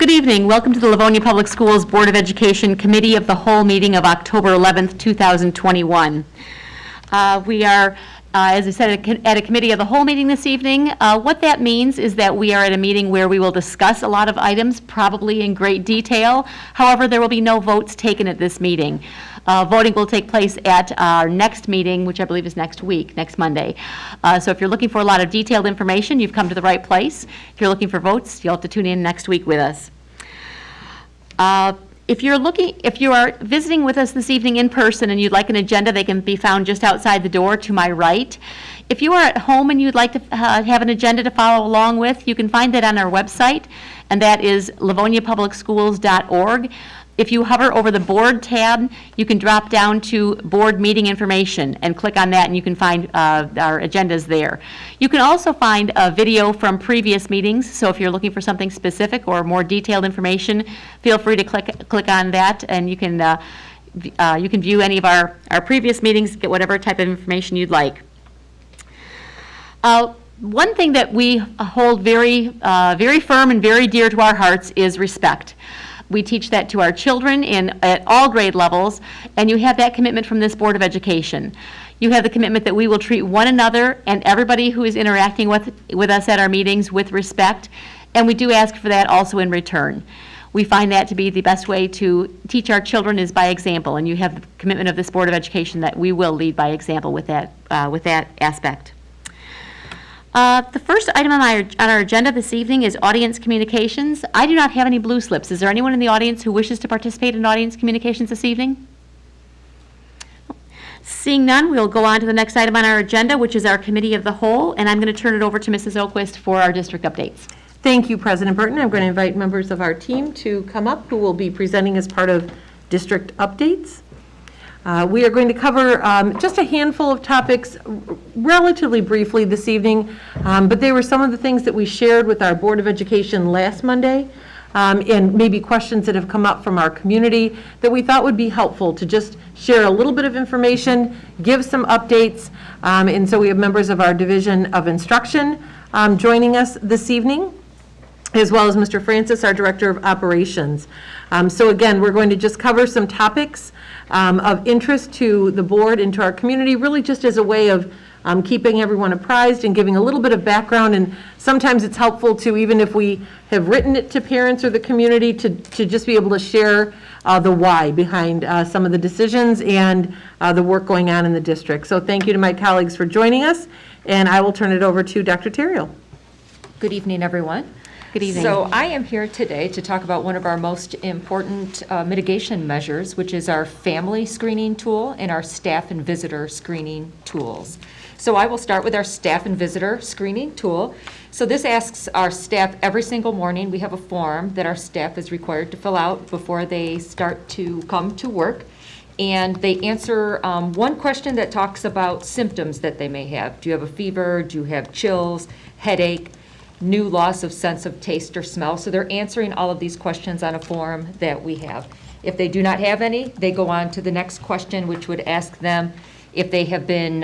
Good evening. Welcome to the Livonia Public Schools Board of Education Committee of the Whole meeting of October 11th, 2021. We are, as I said, at a Committee of the Whole meeting this evening. What that means is that we are at a meeting where we will discuss a lot of items, probably in great detail. However, there will be no votes taken at this meeting. Voting will take place at our next meeting, which I believe is next week, next Monday. So if you're looking for a lot of detailed information, you've come to the right place. If you're looking for votes, you'll have to tune in next week with us. If you are visiting with us this evening in person and you'd like an agenda, they can be found just outside the door to my right. If you are at home and you'd like to have an agenda to follow along with, you can find that on our website, and that is livoniapublicschools.org. If you hover over the board tab, you can drop down to board meeting information and click on that, and you can find our agendas there. You can also find a video from previous meetings, so if you're looking for something specific or more detailed information, feel free to click on that, and you can view any of our previous meetings, get whatever type of information you'd like. One thing that we hold very firm and very dear to our hearts is respect. We teach that to our children at all grade levels, and you have that commitment from this Board of Education. You have the commitment that we will treat one another and everybody who is interacting with us at our meetings with respect, and we do ask for that also in return. We find that to be the best way to teach our children is by example, and you have the commitment of this Board of Education that we will lead by example with that aspect. The first item on our agenda this evening is audience communications. I do not have any blue slips. Is there anyone in the audience who wishes to participate in audience communications this evening? Seeing none, we'll go on to the next item on our agenda, which is our Committee of the Whole, and I'm going to turn it over to Mrs. Oquist for our district updates. Thank you, President Burton. I'm going to invite members of our team to come up who will be presenting as part of district updates. We are going to cover just a handful of topics relatively briefly this evening, but they were some of the things that we shared with our Board of Education last Monday, and maybe questions that have come up from our community that we thought would be helpful to just share a little bit of information, give some updates, and so we have members of our Division of Instruction joining us this evening, as well as Mr. Francis, our Director of Operations. So again, we're going to just cover some topics of interest to the board and to our community, really just as a way of keeping everyone apprised and giving a little bit of background. And sometimes it's helpful to, even if we have written it to parents or the community, to just be able to share the why behind some of the decisions and the work going on in the district. So thank you to my colleagues for joining us, and I will turn it over to Dr. Terrell. Good evening, everyone. Good evening. So I am here today to talk about one of our most important mitigation measures, which is our family screening tool and our staff and visitor screening tools. So I will start with our staff and visitor screening tool. So this asks our staff every single morning. We have a form that our staff is required to fill out before they start to come to work. And they answer one question that talks about symptoms that they may have. Do you have a fever? Do you have chills, headache, new loss of sense of taste or smell? So they're answering all of these questions on a form that we have. If they do not have any, they go on to the next question, which would ask them if they have been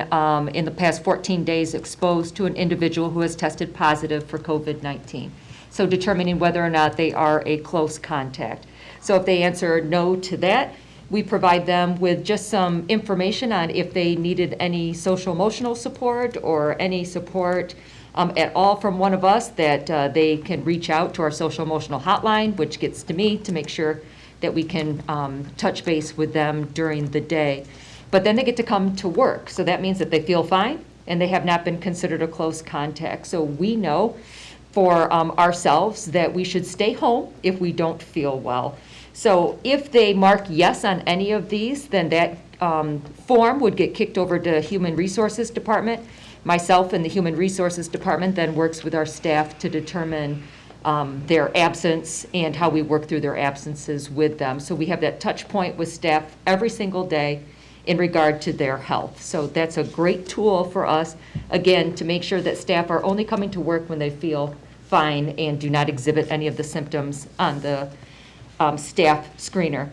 in the past 14 days exposed to an individual who has tested positive for COVID-19. So determining whether or not they are a close contact. So if they answer no to that, we provide them with just some information on if they needed any social emotional support or any support at all from one of us, that they can reach out to our social emotional hotline, which gets to me to make sure that we can touch base with them during the day. But then they get to come to work. So that means that they feel fine and they have not been considered a close contact. So we know for ourselves that we should stay home if we don't feel well. So if they mark yes on any of these, then that form would get kicked over to Human Resources Department. Myself and the Human Resources Department then works with our staff to determine their absence and how we work through their absences with them. So we have that touch point with staff every single day in regard to their health. So that's a great tool for us, again, to make sure that staff are only coming to work when they feel fine and do not exhibit any of the symptoms on the staff screener.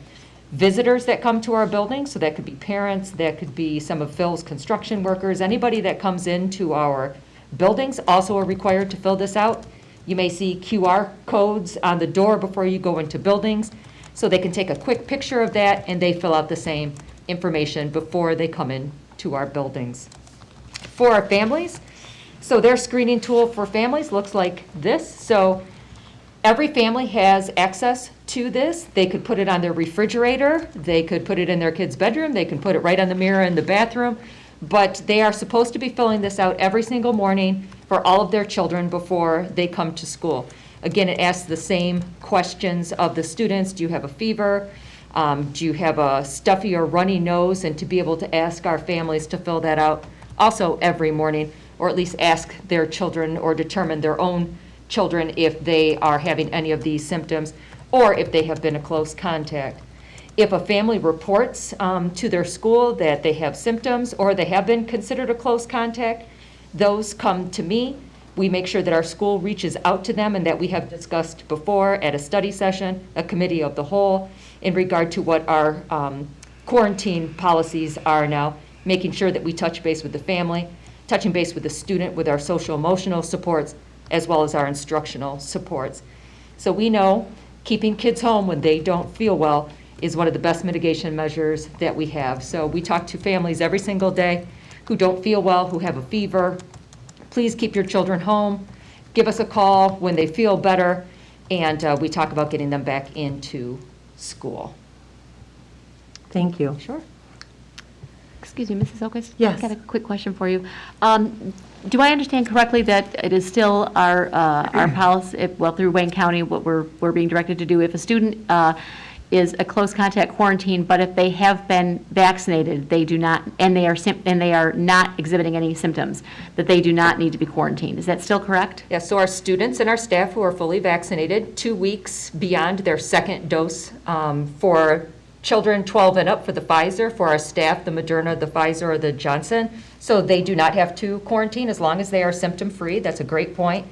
Visitors that come to our building, so that could be parents, that could be some of Phil's construction workers, anybody that comes into our buildings also are required to fill this out. You may see QR codes on the door before you go into buildings, so they can take a quick picture of that and they fill out the same information before they come in to our buildings. For our families, so their screening tool for families looks like this. So every family has access to this. They could put it on their refrigerator, they could put it in their kid's bedroom, they can put it right on the mirror in the bathroom, but they are supposed to be filling this out every single morning for all of their children before they come to school. Again, it asks the same questions of the students. Do you have a fever? Do you have a stuffy or runny nose? And to be able to ask our families to fill that out also every morning, or at least ask their children or determine their own children if they are having any of these symptoms or if they have been a close contact. If a family reports to their school that they have symptoms or they have been considered a close contact, those come to me. We make sure that our school reaches out to them and that we have discussed before at a study session, a committee of the whole, in regard to what our quarantine policies are now, making sure that we touch base with the family, touching base with the student with our social emotional supports, as well as our instructional supports. So we know keeping kids home when they don't feel well is one of the best mitigation measures that we have. So we talk to families every single day who don't feel well, who have a fever. Please keep your children home. Give us a call when they feel better, and we talk about getting them back into school. Thank you. Sure. Excuse me, Mrs. Okus? Yes. I've got a quick question for you. Do I understand correctly that it is still our policy, well, through Wayne County, what we're being directed to do, if a student is a close contact quarantine, but if they have been vaccinated, they do not, and they are not exhibiting any symptoms, that they do not need to be quarantined. Is that still correct? Yeah, so our students and our staff who are fully vaccinated, 2 weeks beyond their second dose, for children 12 and up for the Pfizer, for our staff, the Moderna, the Pfizer, or the Johnson. So they do not have to quarantine as long as they are symptom-free. That's a great point.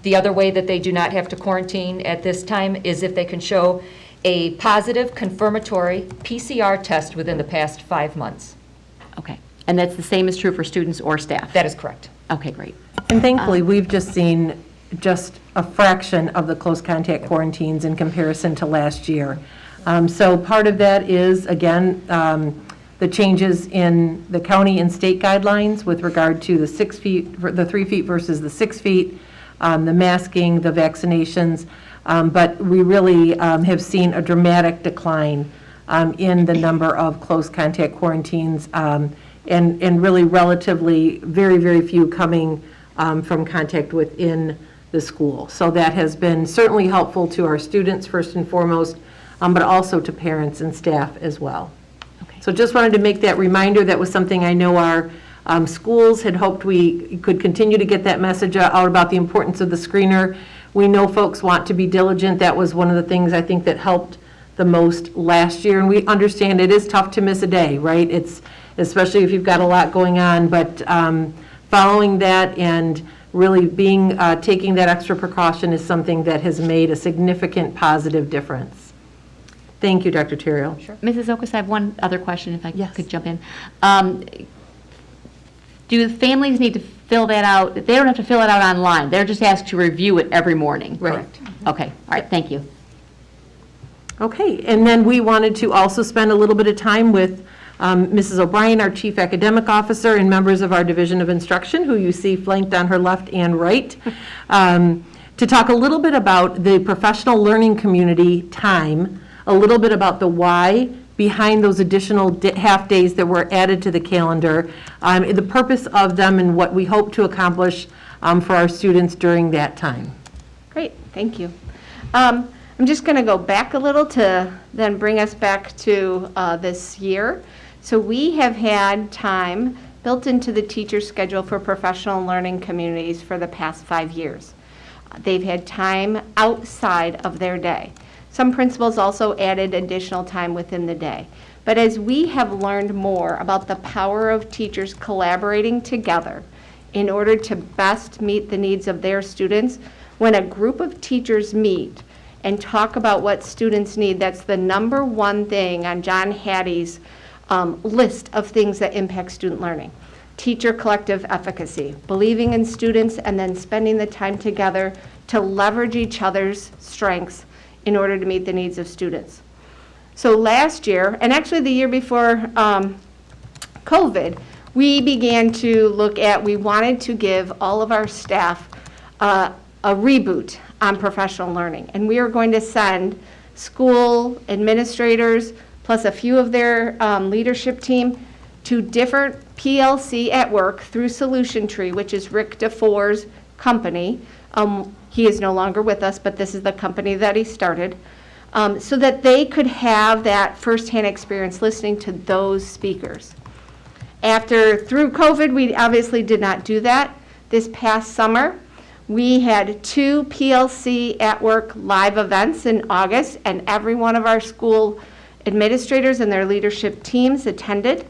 The other way that they do not have to quarantine at this time is if they can show a positive confirmatory PCR test within the past 5 months. Okay. And that's the same is true for students or staff? That is correct. Okay, great. And thankfully, we've just seen just a fraction of the close contact quarantines in comparison to last year. So part of that is, again, the changes in the county and state guidelines with regard to the 6 feet, the 3 feet versus the 6 feet, the masking, the vaccinations. But we really have seen a dramatic decline in the number of close contact quarantines, and really relatively very, very few coming from contact within the school. So that has been certainly helpful to our students first and foremost, but also to parents and staff as well. Okay. So just wanted to make that reminder. That was something I know our schools had hoped we could continue to get that message out about the importance of the screener. We know folks want to be diligent. That was one of the things I think that helped the most last year. And we understand it is tough to miss a day, right? It's especially if you've got a lot going on, but following that and really taking that extra precaution is something that has made a significant positive difference. Thank you, Dr. Terrell. Sure. Mrs. Okus, I have one other question, if I Yes. could jump in. Do the families need to fill that out? They don't have to fill it out online. They're just asked to review it every morning. Right. Correct. Okay, all right, thank you. Okay, and then we wanted to also spend a little bit of time with Mrs. O'Brien, our Chief Academic Officer, and members of our Division of Instruction, who you see flanked on her left and right, to talk a little bit about the professional learning community time, a little bit about the why behind those additional half-days that were added to the calendar, the purpose of them, and what we hope to accomplish for our students during that time. Great, thank you. I'm just going to go back a little to then bring us back to this year. So we have had time built into the teacher schedule for professional learning communities for the past 5 years. They've had time outside of their day. Some principals also added additional time within the day. But as we have learned more about the power of teachers collaborating together in order to best meet the needs of their students, when a group of teachers meet and talk about what students need, that's the number one thing on John Hattie's list of things that impact student learning. teacher collective efficacy, believing in students and then spending the time together to leverage each other's strengths in order to meet the needs of students. So last year, and actually the year before COVID, we began to look at, we wanted to give all of our staff a reboot on professional learning. And we are going to send school administrators, plus a few of their leadership team, to different PLC at Work through Solution Tree, which is Rick DeFore's company. He is no longer with us, but this is the company that he started, so that they could have that firsthand experience listening to those speakers. Through COVID, we obviously did not do that. This past summer, we had 2 PLC at Work live events in August, and every one of our school administrators and their leadership teams attended.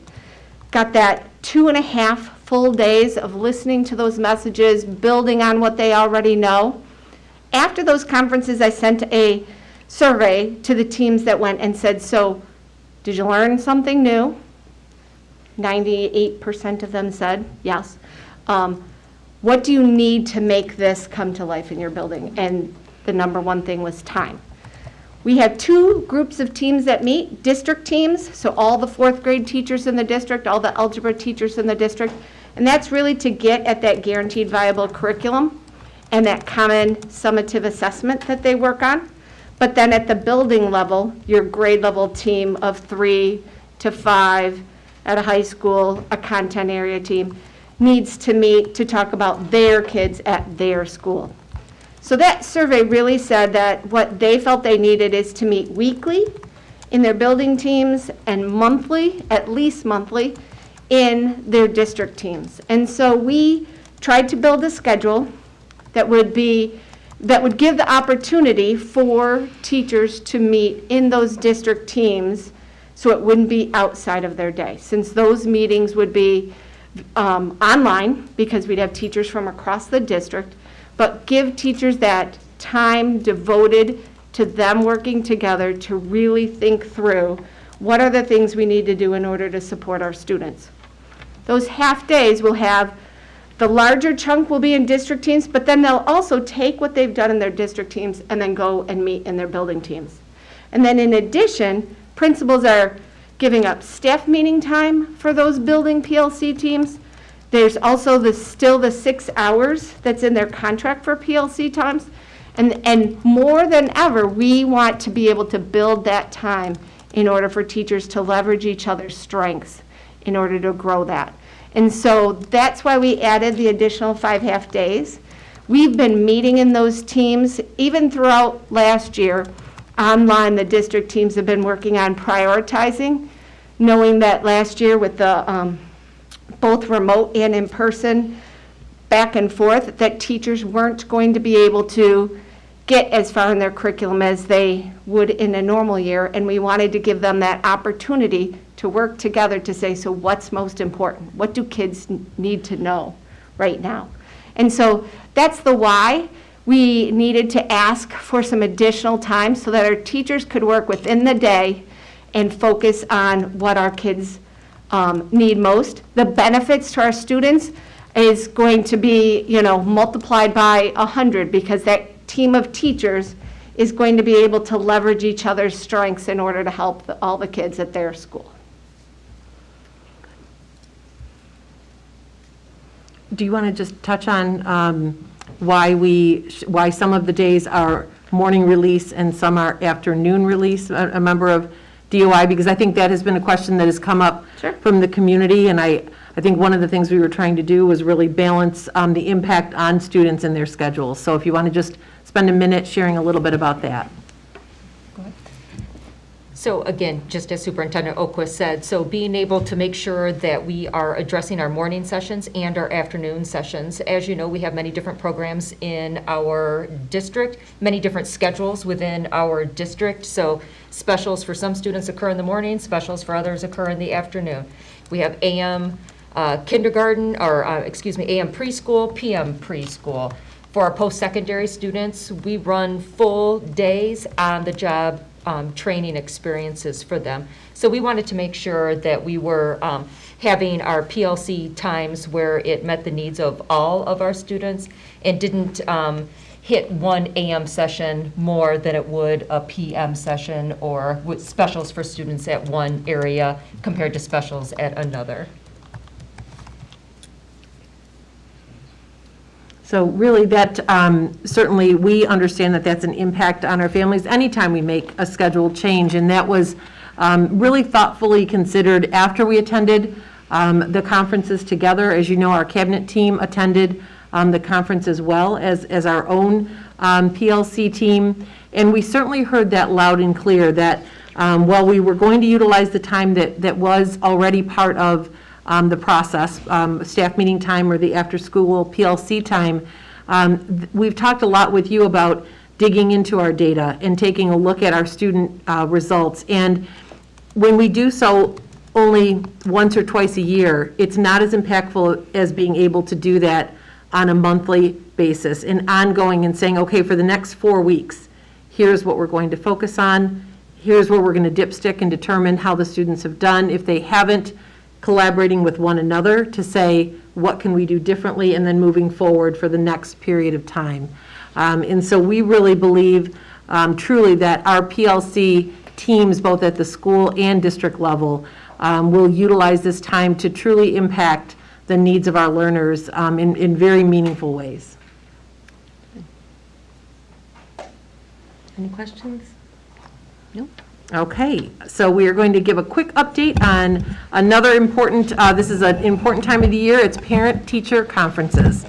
Got that 2.5 full days of listening to those messages, building on what they already know. After those conferences, I sent a survey to the teams that went and said, so did you learn something new? 98% of them said yes. What do you need to make this come to life in your building? And the number one thing was time. We have 2 groups of teams that meet, district teams, so all the 4th grade teachers in the district, all the algebra teachers in the district, and that's really to get at that guaranteed viable curriculum and that common summative assessment that they work on. But then at the building level, your grade level team of 3 to 5 at a high school, a content area team, needs to meet to talk about their kids at their school. So that survey really said that what they felt they needed is to meet weekly in their building teams and monthly, at least monthly, in their district teams. And so we tried to build a schedule that would give the opportunity for teachers to meet in those district teams so it wouldn't be outside of their day. Since those meetings would be online, because we'd have teachers from across the district, but give teachers that time devoted to them working together to really think through what are the things we need to do in order to support our students. Those half days will have, the larger chunk will be in district teams, but then they'll also take what they've done in their district teams and then go and meet in their building teams. And then in addition, principals are giving up staff meeting time for those building PLC teams. There's also still the 6 hours that's in their contract for PLC times. And more than ever, we want to be able to build that time in order for teachers to leverage each other's strengths in order to grow that. And so that's why we added the additional 5 half days. We've been meeting in those teams, even throughout last year. Online, the district teams have been working on prioritizing, knowing that last year with the both remote and in person, back and forth, that teachers weren't going to be able to get as far in their curriculum as they would in a normal year, and we wanted to give them that opportunity to work together to say, so what's most important? What do kids need to know right now? And so that's the why we needed to ask for some additional time so that our teachers could work within the day and focus on what our kids need most. The benefits to our students is going to be, multiplied by 100, because that team of teachers is going to be able to leverage each other's strengths in order to help all the kids at their school. Do you want to just touch on why some of the days are morning release and some are afternoon release? A member of DOI, because I think that has been a question that has come up Sure. from the community, and I think one of the things we were trying to do was really balance the impact on students and their schedules. So if you want to just spend a minute sharing a little bit about that. So again, just as Superintendent Oquist said, so being able to make sure that we are addressing our morning sessions and our afternoon sessions. As you know, we have many different programs in our district, many different schedules within our district. So specials for some students occur in the morning, specials for others occur in the afternoon. We have AM kindergarten, or AM preschool, PM preschool. For our post-secondary students, we run full days on-the-job training experiences for them. So we wanted to make sure that we were having our PLC times where it met the needs of all of our students and didn't hit one AM session more than it would a PM session, or with specials for students at one area compared to specials at another. So really that, certainly we understand that that's an impact on our families anytime we make a scheduled change. And that was really thoughtfully considered after we attended the conferences together. As you know, our cabinet team attended the conference as well as our own PLC team. And we certainly heard that loud and clear, that while we were going to utilize the time that was already part of the process, staff meeting time or the after-school PLC time, we've talked a lot with you about digging into our data and taking a look at our student results. And when we do so only once or twice a year, it's not as impactful as being able to do that on a monthly basis and ongoing and saying, okay, for the next 4 weeks, here's what we're going to focus on, here's where we're going to dipstick and determine how the students have done. If they haven't, collaborating with one another to say, what can we do differently, and then moving forward for the next period of time. And so we really believe truly that our PLC teams, both at the school and district level, will utilize this time to truly impact the needs of our learners in very meaningful ways. Any questions? Nope. Okay, so we are going to give a quick update on another important, this is an important time of the year, it's Parent-Teacher Conferences.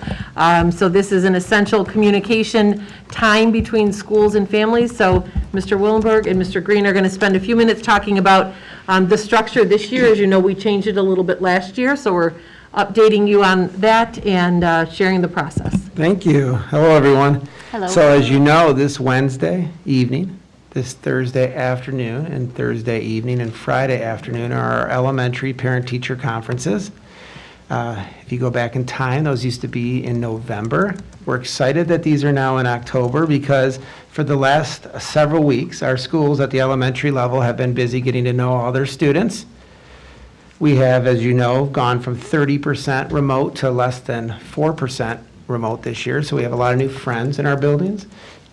So this is an essential communication time between schools and families. So Mr. Willenberg and Mr. Green are going to spend a few minutes talking about the structure this year. As you know, we changed it a little bit last year, so we're updating you on that and sharing the process. Thank you. Hello, everyone. Hello. So as you know, this Wednesday evening, this Thursday afternoon, and Thursday evening, and Friday afternoon are our elementary parent-teacher conferences. If you go back in time, those used to be in November. We're excited that these are now in October because for the last several weeks, our schools at the elementary level have been busy getting to know all their students. We have, as you know, gone from 30% remote to less than 4% remote this year, so we have a lot of new friends in our buildings,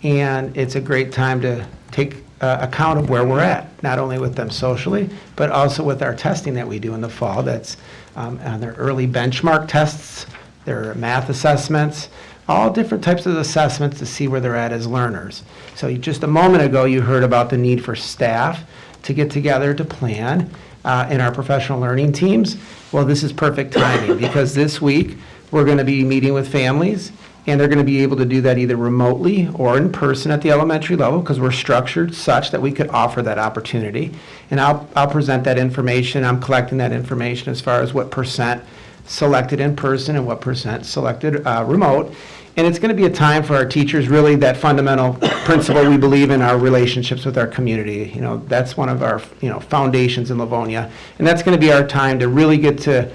and it's a great time to take account of where we're at, not only with them socially, but also with our testing that we do in the fall. That's on their early benchmark tests, their math assessments, all different types of assessments to see where they're at as learners. So just a moment ago, you heard about the need for staff to get together to plan in our professional learning teams. Well, this is perfect timing because this week we're going to be meeting with families, and they're going to be able to do that either remotely or in person at the elementary level because we're structured such that we could offer that opportunity. And I'll present that information. I'm collecting that information as far as what percent selected in person and what percent selected remote. And it's going to be a time for our teachers, really that fundamental principle we believe in, our relationships with our community. You know, that's one of our, foundations in Livonia. And that's going to be our time to really get to,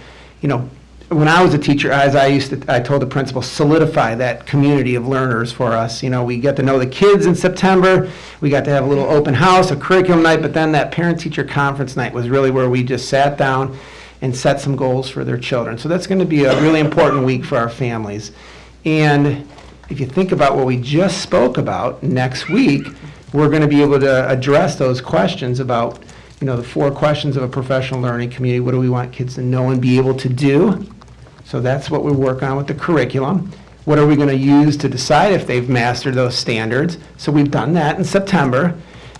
when I was a teacher, I told the principal, solidify that community of learners for us. We get to know the kids in September. We got to have a little open house, a curriculum night, but then that parent-teacher conference night was really where we just sat down and set some goals for their children. So that's going to be a really important week for our families. And if you think about what we just spoke about, next week, we're going to be able to address those questions about, the 4 questions of a professional learning community. What do we want kids to know and be able to do? So that's what we work on with the curriculum. What are we going to use to decide if they've mastered those standards? So we've done that in September.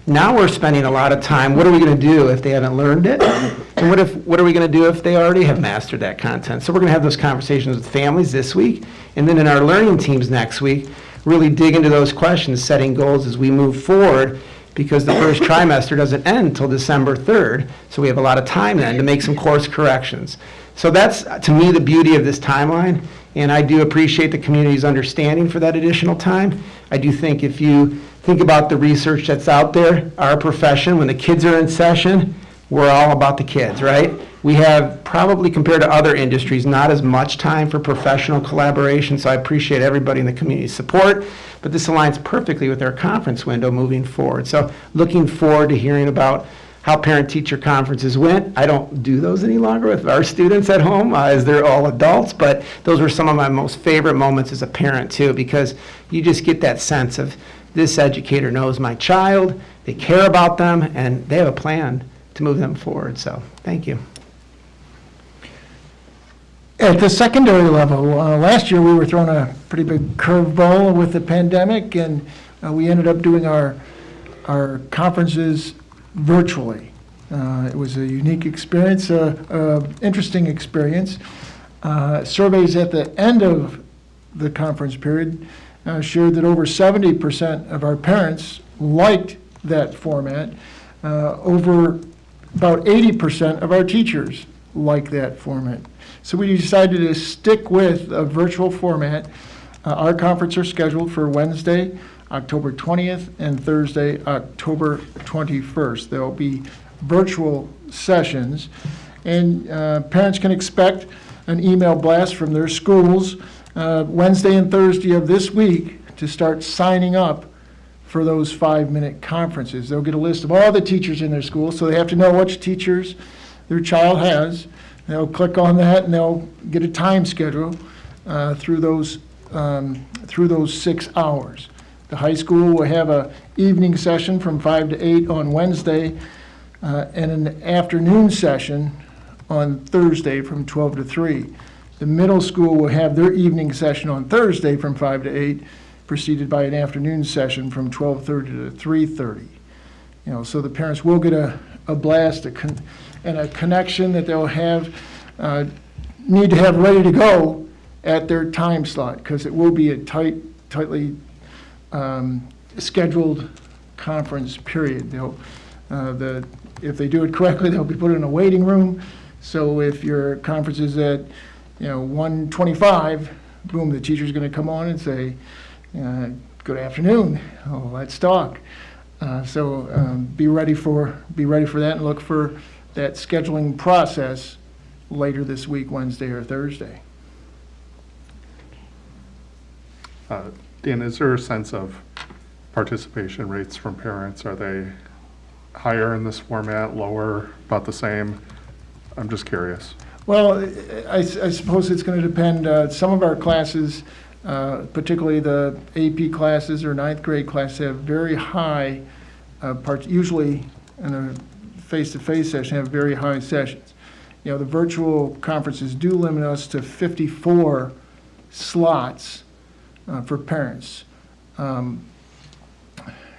Now we're spending a lot of time, what are we going to do if they haven't learned it? And what are we going to do if they already have mastered that content? So we're going to have those conversations with families this week, and then in our learning teams next week, really dig into those questions, setting goals as we move forward, because the first trimester doesn't end until December 3rd, so we have a lot of time then to make some course corrections. So that's, to me, the beauty of this timeline, and I do appreciate the community's understanding for that additional time. I do think if you think about the research that's out there, our profession, when the kids are in session, we're all about the kids, right? We have, probably compared to other industries, not as much time for professional collaboration, so I appreciate everybody in the community's support, but this aligns perfectly with our conference window moving forward. So looking forward to hearing about how parent-teacher conferences went. I don't do those any longer with our students at home, as they're all adults, but those were some of my most favorite moments as a parent, too, because you just get that sense of this educator knows my child, they care about them, and they have a plan to move them forward. So thank you. At the secondary level, last year we were thrown a pretty big curveball with the pandemic, and we ended up doing our conferences virtually. It was a unique experience, interesting experience. Surveys at the end of the conference period showed that over 70% of our parents liked that format. Over about 80% of our teachers like that format. So we decided to stick with a virtual format. Our conferences are scheduled for Wednesday, October 20th, and Thursday, October 21st. There will be virtual sessions, and parents can expect an email blast from their schools Wednesday and Thursday of this week to start signing up for those 5-minute conferences. They'll get a list of all the teachers in their school, so they have to know which teachers their child has. They'll click on that, and they'll get a time schedule through those 6 hours. The high school will have an evening session from 5 to 8 on Wednesday, and an afternoon session on Thursday from 12 to 3. The middle school will have their evening session on Thursday from 5 to 8, preceded by an afternoon session from 12:30 to 3:30. So the parents will get a blast and a connection that they'll need to have ready to go at their time slot, because it will be a tightly scheduled conference period. If they do it correctly, they'll be put in a waiting room. So if your conference is at 1:25, boom, the teacher's going to come on and say, "Good afternoon. Oh, let's talk." So be ready for that, and look for that scheduling process later this week, Wednesday or Thursday. Dan, is there a sense of participation rates from parents? Are they higher in this format, lower, about the same? I'm just curious. Well, I suppose it's going to depend. Some of our classes, particularly the AP classes or 9th grade classes, have very high, usually in a face-to-face session, have very high sessions. The virtual conferences do limit us to 54 slots for parents.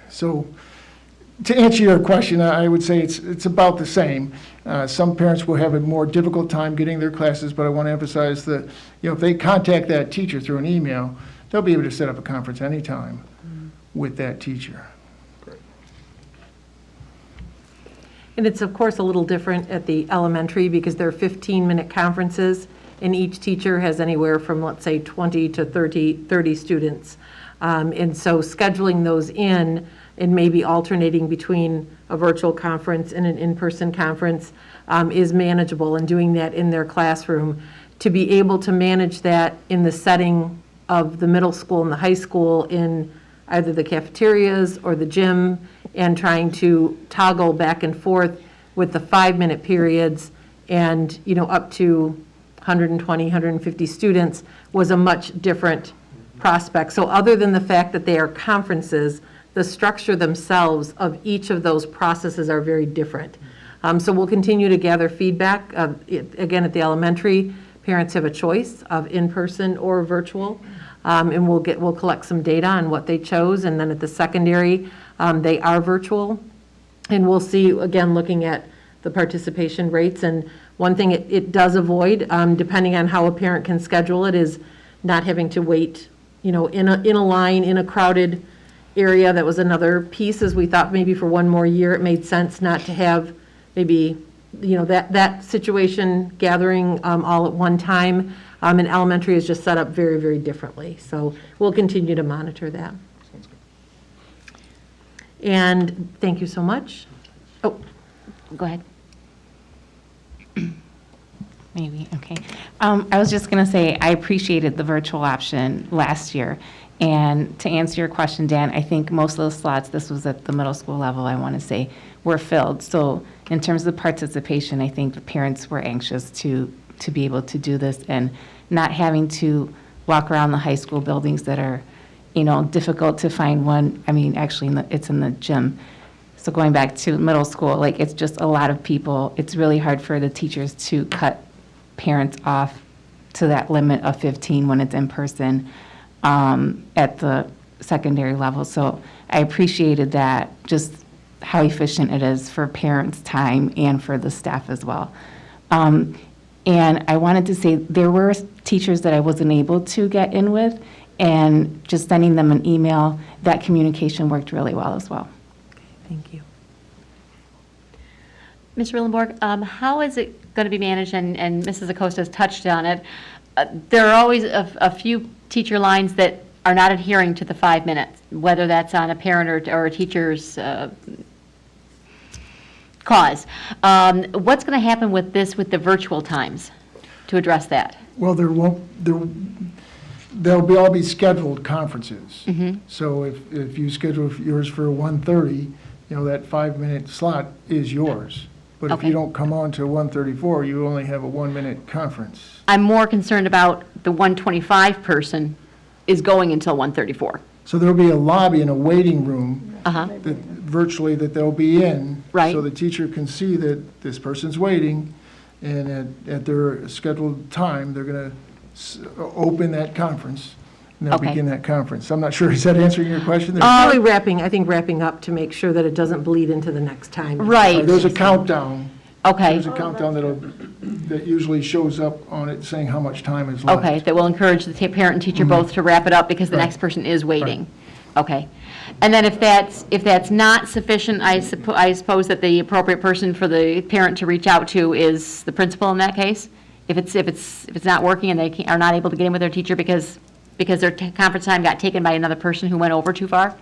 So to answer your question, I would say it's about the same. Some parents will have a more difficult time getting their classes, but I want to emphasize that if they contact that teacher through an email, they'll be able to set up a conference anytime with that teacher. And it's, of course, a little different at the elementary because they're 15-minute conferences, and each teacher has anywhere from, let's say, 20 to 30 students. And so scheduling those in and maybe alternating between a virtual conference and an in-person conference is manageable, and doing that in their classroom. To be able to manage that in the setting of the middle school and the high school in either the cafeterias or the gym, and trying to toggle back and forth with the 5-minute periods and, up to 120, 150 students was a much different prospect. So other than the fact that they are conferences, the structure themselves of each of those processes are very different. So we'll continue to gather feedback. Again, at the elementary, parents have a choice of in-person or virtual, and we'll collect some data on what they chose. And then at the secondary, they are virtual, and we'll see, again, looking at the participation rates. And one thing it does avoid, depending on how a parent can schedule it, is not having to wait, in a line, in a crowded area. That was another piece, as we thought maybe for one more year, it made sense not to have maybe, that situation gathering all at one time. And elementary is just set up very, very differently. So we'll continue to monitor that. And thank you so much. Oh, go ahead. Maybe, okay. I was just going to say, I appreciated the virtual option last year. And to answer your question, Dan, I think most of those slots, this was at the middle school level, I want to say, were filled. So in terms of the participation, I think the parents were anxious to be able to do this and not having to walk around the high school buildings that are, difficult to find one. I mean, actually, it's in the gym. So going back to middle school, like, it's just a lot of people. It's really hard for the teachers to cut parents off to that limit of 15 when it's in person at the secondary level. So I appreciated that, just how efficient it is for parents' time and for the staff as well. And I wanted to say there were teachers that I wasn't able to get in with, and just sending them an email, that communication worked really well as well. Thank you. Mr. Rillenborg, how is it going to be managed, and Mrs. Acosta has touched on it. There are always a few teacher lines that are not adhering to the 5 minutes, whether that's on a parent or a teacher's cause. What's going to happen with the virtual times to address that? Well, they'll all be scheduled conferences. So if you schedule yours for 1:30, that 5-minute slot is yours. But if Okay. you don't come on to 1:34, you only have a 1-minute conference. I'm more concerned about the 125 person is going until 134. So there'll be a lobby and a waiting room Uh-huh. that virtually that they'll be in. Right. So the teacher can see that this person's waiting, and at their scheduled time, they're going to open that conference, and they'll Okay. begin that conference. I'm not sure, is that answering your question? Really wrapping up to make sure that it doesn't bleed into the next time. Right. There's a countdown. Okay. There's a countdown that usually shows up on it saying how much time is left. Okay, that will encourage the parent and teacher both to wrap it up because the Right. next person is waiting. Okay. And then if that's not sufficient, I suppose that the appropriate person for the parent to reach out to is the principal in that case? If it's not working and they are not able to get in with their teacher because their conference time got taken by another person who went over too far?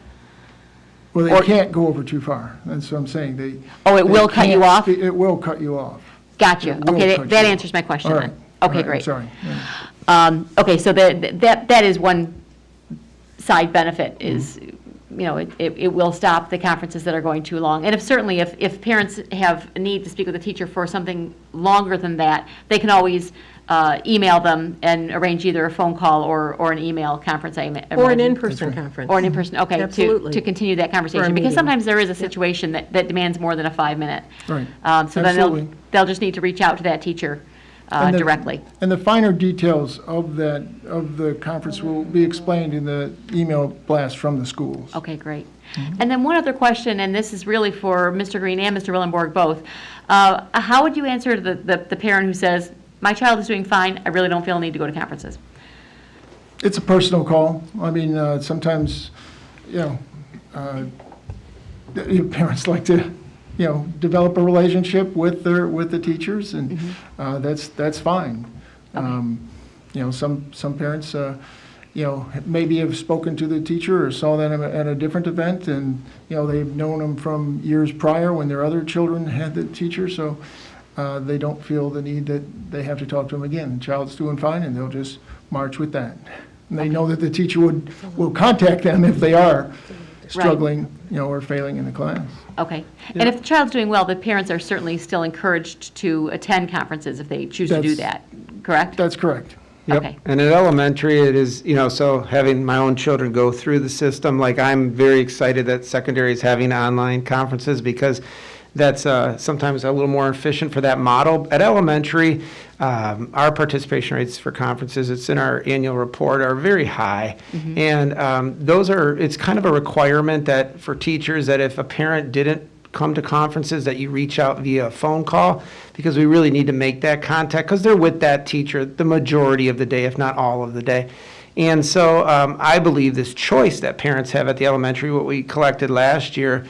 Well, they Or- can't go over too far. That's what I'm saying. Oh, it they will cut you can't off? It will cut you off. Gotcha. It will Okay, cut that you answers my question All then. right. All Okay, right, great. Sorry. Yeah. Okay, so that is one side benefit is, it will stop the conferences that are going too long. And if parents have a need to speak with a teacher for something longer than that, they can always email them and arrange either a phone call or an email conference. Or an imagine. in-person conference. Or an in-person, okay, Absolutely. to continue that conversation. meeting. Because sometimes there is a situation that demands more than a 5-minute. Right. So then Absolutely. they'll just need to reach out to that teacher And the- directly. And the finer details of the conference will be explained in the email blast from the schools. Okay, great. And then one other question, and this is really for Mr. Green and Mr. Rillenborg both. How would you answer the parent who says, my child is doing fine, I really don't feel a need to go to conferences? It's a personal call. I mean, sometimes, parents like to, develop a relationship with the teachers, and that's fine. Some parents, maybe have spoken to the teacher or saw them at a different event, and, they've known them from years prior when their other children had the teacher, so they don't feel the need that they have to talk to them again. The child's doing fine, and they'll just march with that. And they know that the teacher will contact them if they are struggling, or failing in the class. Okay. And if the child's doing well, the parents are certainly still encouraged to attend conferences if they choose to do that, correct? That's correct. Yep. Okay. And at elementary, it is, so having my own children go through the system, like I'm very excited that secondary is having online conferences because that's sometimes a little more efficient for that model. At elementary, our participation rates for conferences, it's in our annual report, are very high. And it's kind of a requirement that for teachers that if a parent didn't come to conferences that you reach out via phone call because we really need to make that contact because they're with that teacher the majority of the day, if not all of the day. And so I believe this choice that parents have at the elementary, what we collected last year,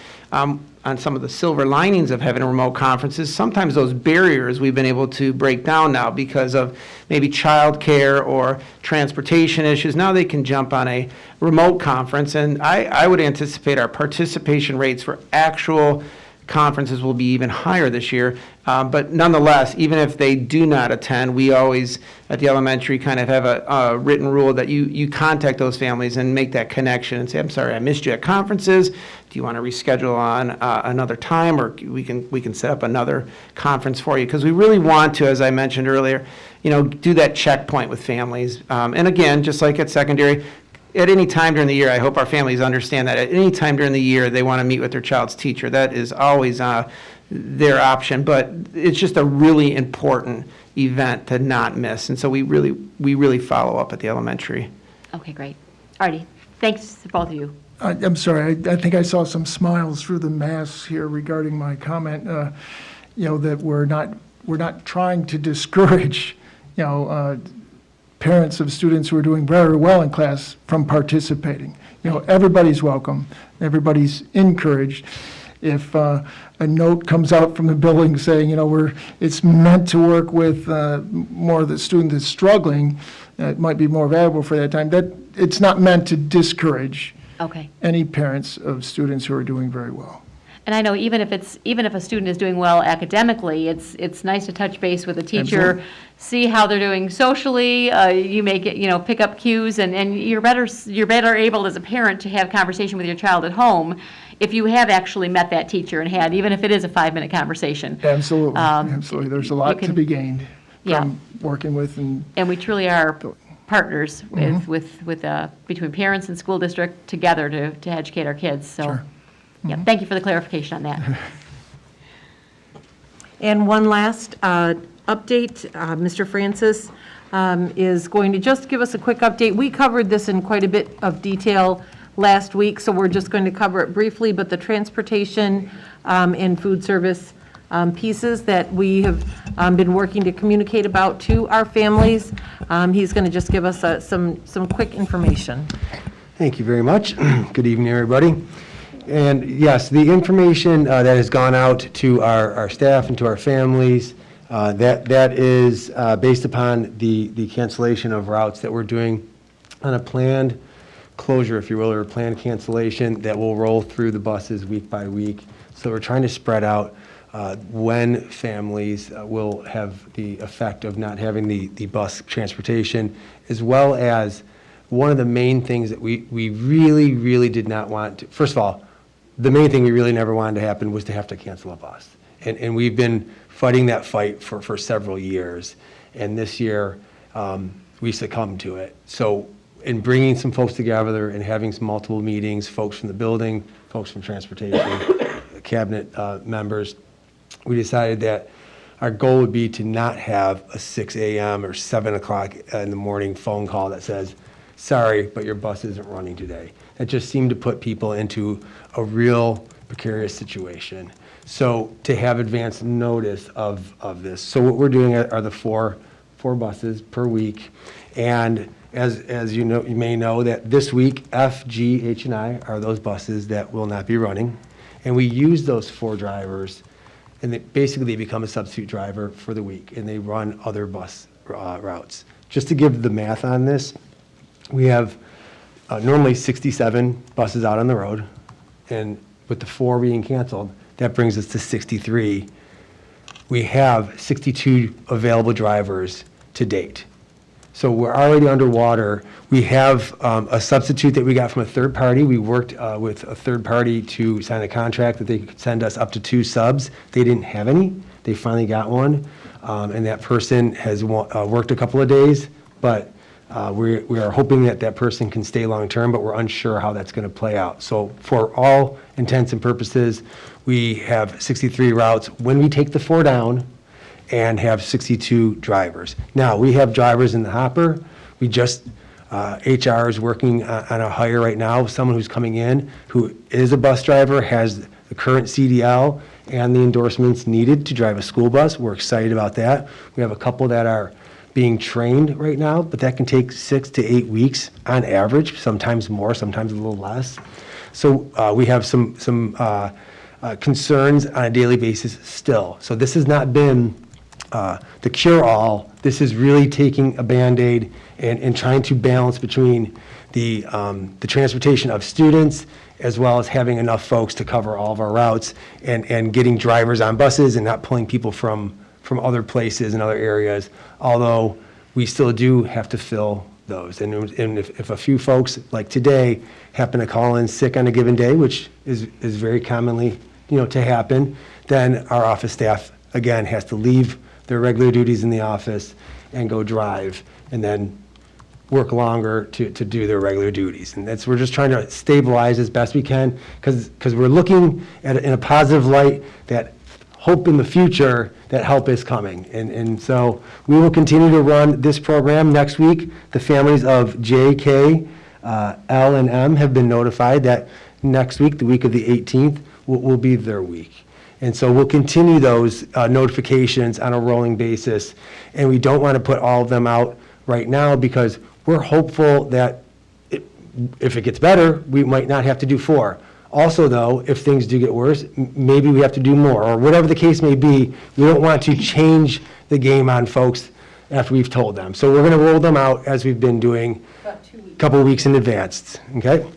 on some of the silver linings of having remote conferences, sometimes those barriers we've been able to break down now because of maybe childcare or transportation issues. Now they can jump on a remote conference, and I would anticipate our participation rates for actual conferences will be even higher this year. But nonetheless, even if they do not attend, we always, at the elementary, kind of have a written rule that you contact those families and make that connection and say, I'm sorry, I missed you at conferences. Do you want to reschedule on another time, or we can set up another conference for you? Because we really want to, as I mentioned earlier, do that checkpoint with families. And again, just like at secondary, at any time during the year, I hope our families understand that at any time during the year they want to meet with their child's teacher. That is always their option, but it's just a really important event to not miss. And so we really follow up at the elementary. Okay, great. Artie, thanks to both of you. I'm sorry, I think I saw some smiles through the mask here regarding my comment, that we're not trying to discourage, parents of students who are doing very well in class from participating. Everybody's welcome, everybody's encouraged. If a note comes out from the building saying, it's meant to work with more of the student that's struggling, it might be more valuable for that time. That it's not meant to discourage any parents of students who are doing very well. And I know even if a student is doing well academically, it's nice to touch base with a teacher, Absolutely. see how they're doing socially. You may get pick up cues, and you're better able as a parent to have conversation with your child at home if you have actually met that teacher and had, even if it is a 5-minute conversation. Absolutely, absolutely. There's a lot to be gained Yeah. from working with And we truly are partners with between parents and school district together to educate our kids. So. Sure. Yeah, thank you for the clarification on that. And one last update, Mr. Francis is going to just give us a quick update. We covered this in quite a bit of detail last week, so we're just going to cover it briefly, but the transportation and food service pieces that we have been working to communicate about to our families, he's going to just give us some quick information. Thank you very much. Good evening, everybody. And yes, the information that has gone out to our staff and to our families, that is based upon the cancellation of routes that we're doing on a planned closure, if you will, or a planned cancellation that will roll through the buses week by week. So we're trying to spread out when families will have the effect of not having the bus transportation, as well as one of the main things that we really, really did not want to, first of all, the main thing we really never wanted to happen was to have to cancel a bus. And we've been fighting that fight for several years. And this year, we succumbed to it. So in bringing some folks together and having some multiple meetings, folks from the building, folks from transportation, cabinet members, we decided that our goal would be to not have a 6 a.m. or 7 o'clock in the morning phone call that says, sorry, but your bus isn't running today. That just seemed to put people into a real precarious situation. So to have advance notice of this. So what we're doing are the four buses per week. And as you know, you may know that this week, F, G, H, and I are those buses that will not be running. And we use those 4 drivers, and they become a substitute driver for the week, and they run other bus routes. Just to give the math on this, we have normally 67 buses out on the road, and with the 4 being canceled, that brings us to 63. We have 62 available drivers to date. So we're already underwater. We have a substitute that we got from a third party. We worked with a third party to sign a contract that they could send us up to 2 subs. They didn't have any. They finally got one, and that person has worked a couple of days, but we are hoping that person can stay long-term, but we're unsure how that's going to play out. So for all intents and purposes, we have 63 routes. When we take the 4 down and have 62 drivers. Now, we have drivers in the hopper. We just, HR is working on a hire right now, someone who's coming in who is a bus driver, has the current CDL and the endorsements needed to drive a school bus. We're excited about that. We have a couple that are being trained right now, but that can take 6 to 8 weeks on average, sometimes more, sometimes a little less. So we have some concerns on a daily basis still. So this has not been the cure-all. This is really taking a Band-Aid and trying to balance between the transportation of students as well as having enough folks to cover all of our routes and getting drivers on buses and not pulling people from other places and other areas, although we still do have to fill those. And if a few folks, like today, happen to call in sick on a given day, which is very commonly, to happen, then our office staff, again, has to leave their regular duties in the office and go drive, and then work longer to do their regular duties. And we're just trying to stabilize as best we can, because we're looking at it in a positive light that hope in the future that help is coming. And so we will continue to run this program next week. The families of J, K, L, and M have been notified that next week, the week of the 18th, will be their week. And so we'll continue those notifications on a rolling basis. And we don't want to put all of them out right now because we're hopeful that if it gets better, we might not have to do 4. Also, though, if things do get worse, maybe we have to do more, or whatever the case may be. We don't want to change the game on folks after we've told them. So we're going to roll them out as we've been doing a couple of weeks in advance, okay?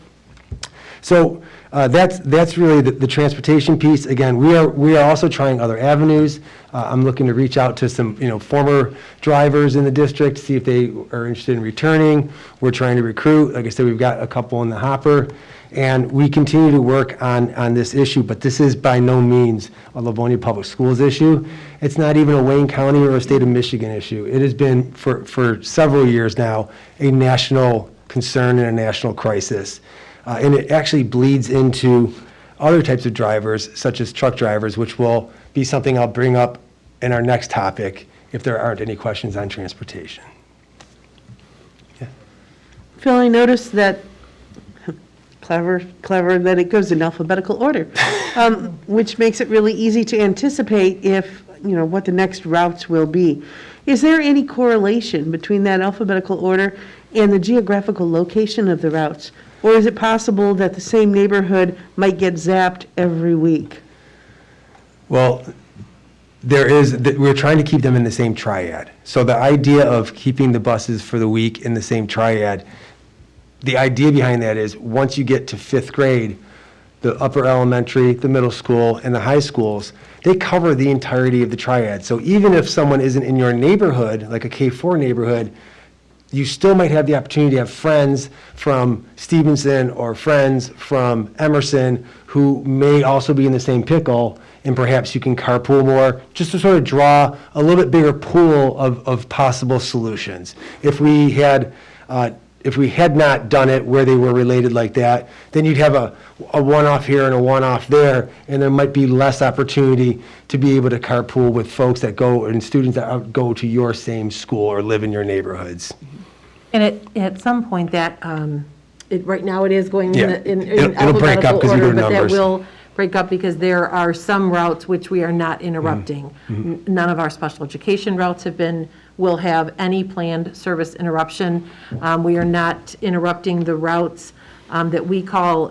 So that's really the transportation piece. Again, we are also trying other avenues. I'm looking to reach out to some former drivers in the district, see if they are interested in returning. We're trying to recruit. Like I said, we've got a couple in the hopper. And we continue to work on this issue, but this is by no means a Livonia Public Schools issue. It's not even a Wayne County or a state of Michigan issue. It has been for several years now a national concern and a national crisis. And it actually bleeds into other types of drivers, such as truck drivers, which will be something I'll bring up in our next topic if there aren't any questions on transportation. Yeah. Phil, I noticed that clever that it goes in alphabetical order, which makes it really easy to anticipate what the next routes will be. Is there any correlation between that alphabetical order and the geographical location of the routes? Or is it possible that the same neighborhood might get zapped every week? Well, we're trying to keep them in the same triad. So the idea of keeping the buses for the week in the same triad, the idea behind that is once you get to 5th grade, the upper elementary, the middle school, and the high schools, they cover the entirety of the triad. So even if someone isn't in your neighborhood, like a K-4 neighborhood, you still might have the opportunity to have friends from Stevenson or friends from Emerson who may also be in the same pickle, and perhaps you can carpool more, just to sort of draw a little bit bigger pool of possible solutions. If we had not done it where they were related like that, then you'd have a one-off here and a one-off there, and there might be less opportunity to be able to carpool with folks that go, and students that go to your same school or live in your neighborhoods. And at some point that, right now it is going Yeah. in It'll break up alphabetical 'cause you order, go but that numbers. will break up because there are some routes which we are not interrupting. None of our special education routes will have any planned service interruption. We are not interrupting the routes that we call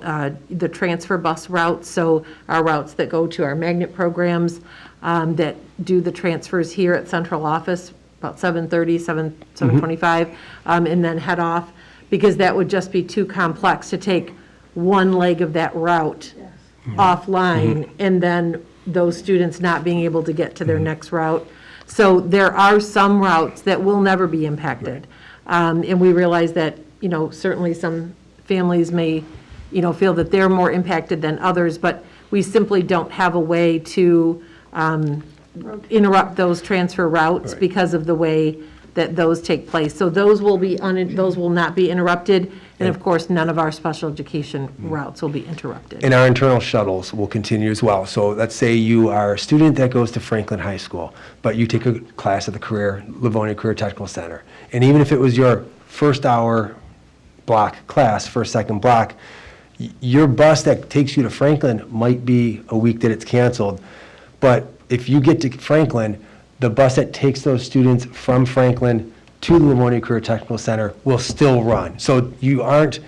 the transfer bus routes, so our routes that go to our magnet programs that do the transfers here at central office, about 7:30, 7:25, and then head off, because that would just be too complex to take one leg of that route offline, and then those students not being able to get to their next route. So there are some routes that will never be impacted. And we realize that, certainly some families may, feel that they're more impacted than others, but we simply don't have a way to interrupt those transfer routes because of the way that those take place. So those will not be interrupted, and of course, none of our special education routes will be interrupted. And our internal shuttles will continue as well. So let's say you are a student that goes to Franklin High School, but you take a class at the Livonia Career Technical Center. And even if it was your first hour block class, second block, your bus that takes you to Franklin might be a week that it's canceled. But if you get to Franklin, the bus that takes those students from Franklin to the Livonia Career Technical Center will still run. So you aren't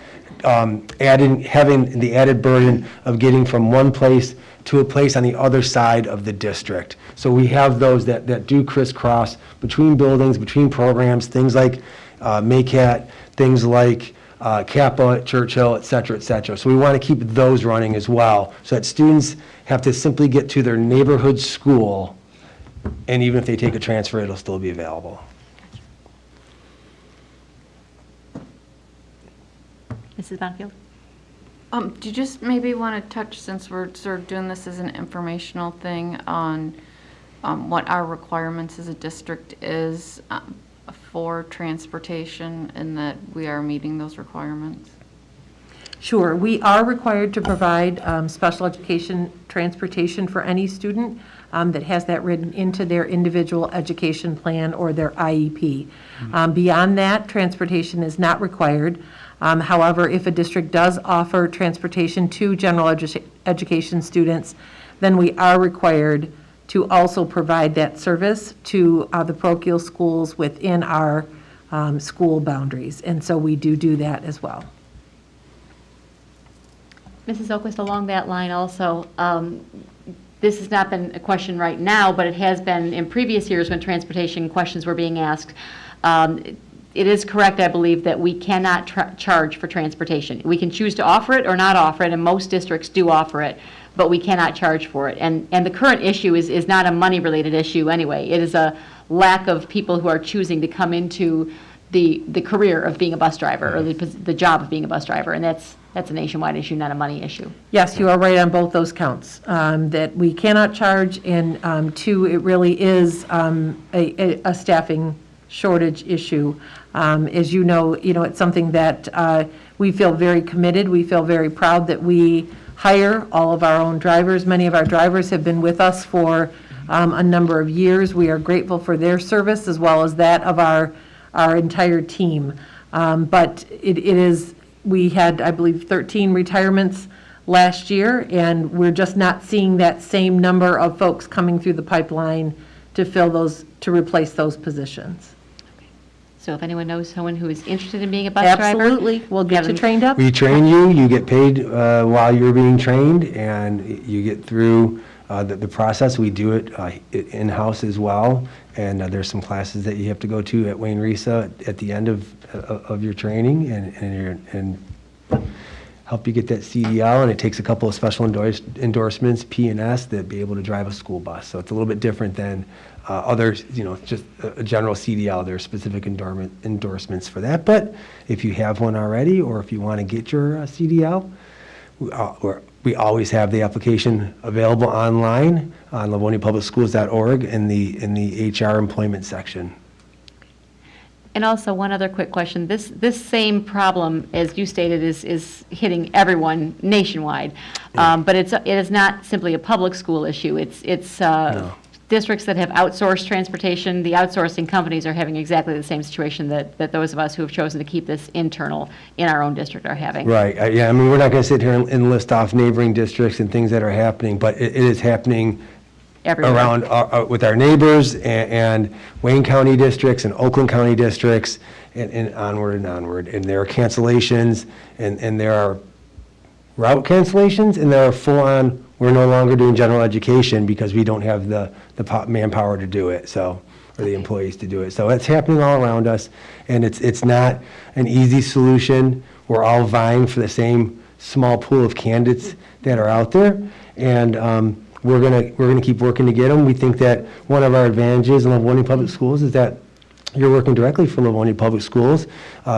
having the added burden of getting from one place to a place on the other side of the district. So we have those that do crisscross between buildings, between programs, things like MACAT, things like Kappa, Churchill, et cetera, et cetera. So we want to keep those running as well, so that students have to simply get to their neighborhood school, and even if they take a transfer, it'll still be available. Mrs. Bonfield? Do you just maybe want to touch, since we're sort of doing this as an informational thing, on what our requirements as a district is for transportation, and that we are meeting those requirements? Sure, we are required to provide special education transportation for any student that has that written into their individual education plan or their IEP. Beyond that, transportation is not required. However, if a district does offer transportation to general education students, then we are required to also provide that service to the parochial schools within our school boundaries. And so we do that as well. Mrs. Oquist, along that line also, this has not been a question right now, but it has been in previous years when transportation questions were being asked. It is correct, I believe, that we cannot charge for transportation. We can choose to offer it or not offer it, and most districts do offer it, but we cannot charge for it. And the current issue is not a money-related issue anyway. It is a lack of people who are choosing to come into the career of being a bus driver, or the job of being a bus driver, and that's a nationwide issue, not a money issue. Yes, you are right on both those counts, that we cannot charge, and two, it really is a staffing shortage issue. As you know, it's something that we feel very committed. We feel very proud that we hire all of our own drivers. Many of our drivers have been with us for a number of years. We are grateful for their service as well as that of our entire team. But we had, I believe, 13 retirements last year, and we're just not seeing that same number of folks coming through the pipeline to replace those positions. So if anyone knows someone who is interested in being a bus driver. Absolutely, we'll get you trained up. We train you, you get paid while you're being trained, and you get through the process. We do it in-house as well, and there's some classes that you have to go to at Wayne Risa at the end of your training, and help you get that CDL, and it takes a couple of special endorsements, P&S, that be able to drive a school bus. So it's a little bit different than others, just a general CDL. There are specific endorsements for that. But if you have one already, or if you want to get your CDL, we always have the application available online on livoniapublicschools.org in the HR employment section. And also, one other quick question. This same problem, as you stated, is hitting everyone nationwide. But it is not simply a public school issue. It's No. districts that have outsourced transportation. The outsourcing companies are having exactly the same situation that those of us who have chosen to keep this internal in our own district are having. Right. Yeah, I mean, we're not going to sit here and list off neighboring districts and things that are happening, but it is happening Everywhere. around with our neighbors and Wayne County districts and Oakland County districts and onward and onward. And there are cancellations and there are route cancellations, and there are full-on, we're no longer doing general education because we don't have the manpower to do it, or the employees to do it. So it's happening all around us, and it's not an easy solution. We're all vying for the same small pool of candidates that are out there, and we're gonna keep working to get them. We think that one of our advantages in Livonia Public Schools is that you're working directly for Livonia Public Schools.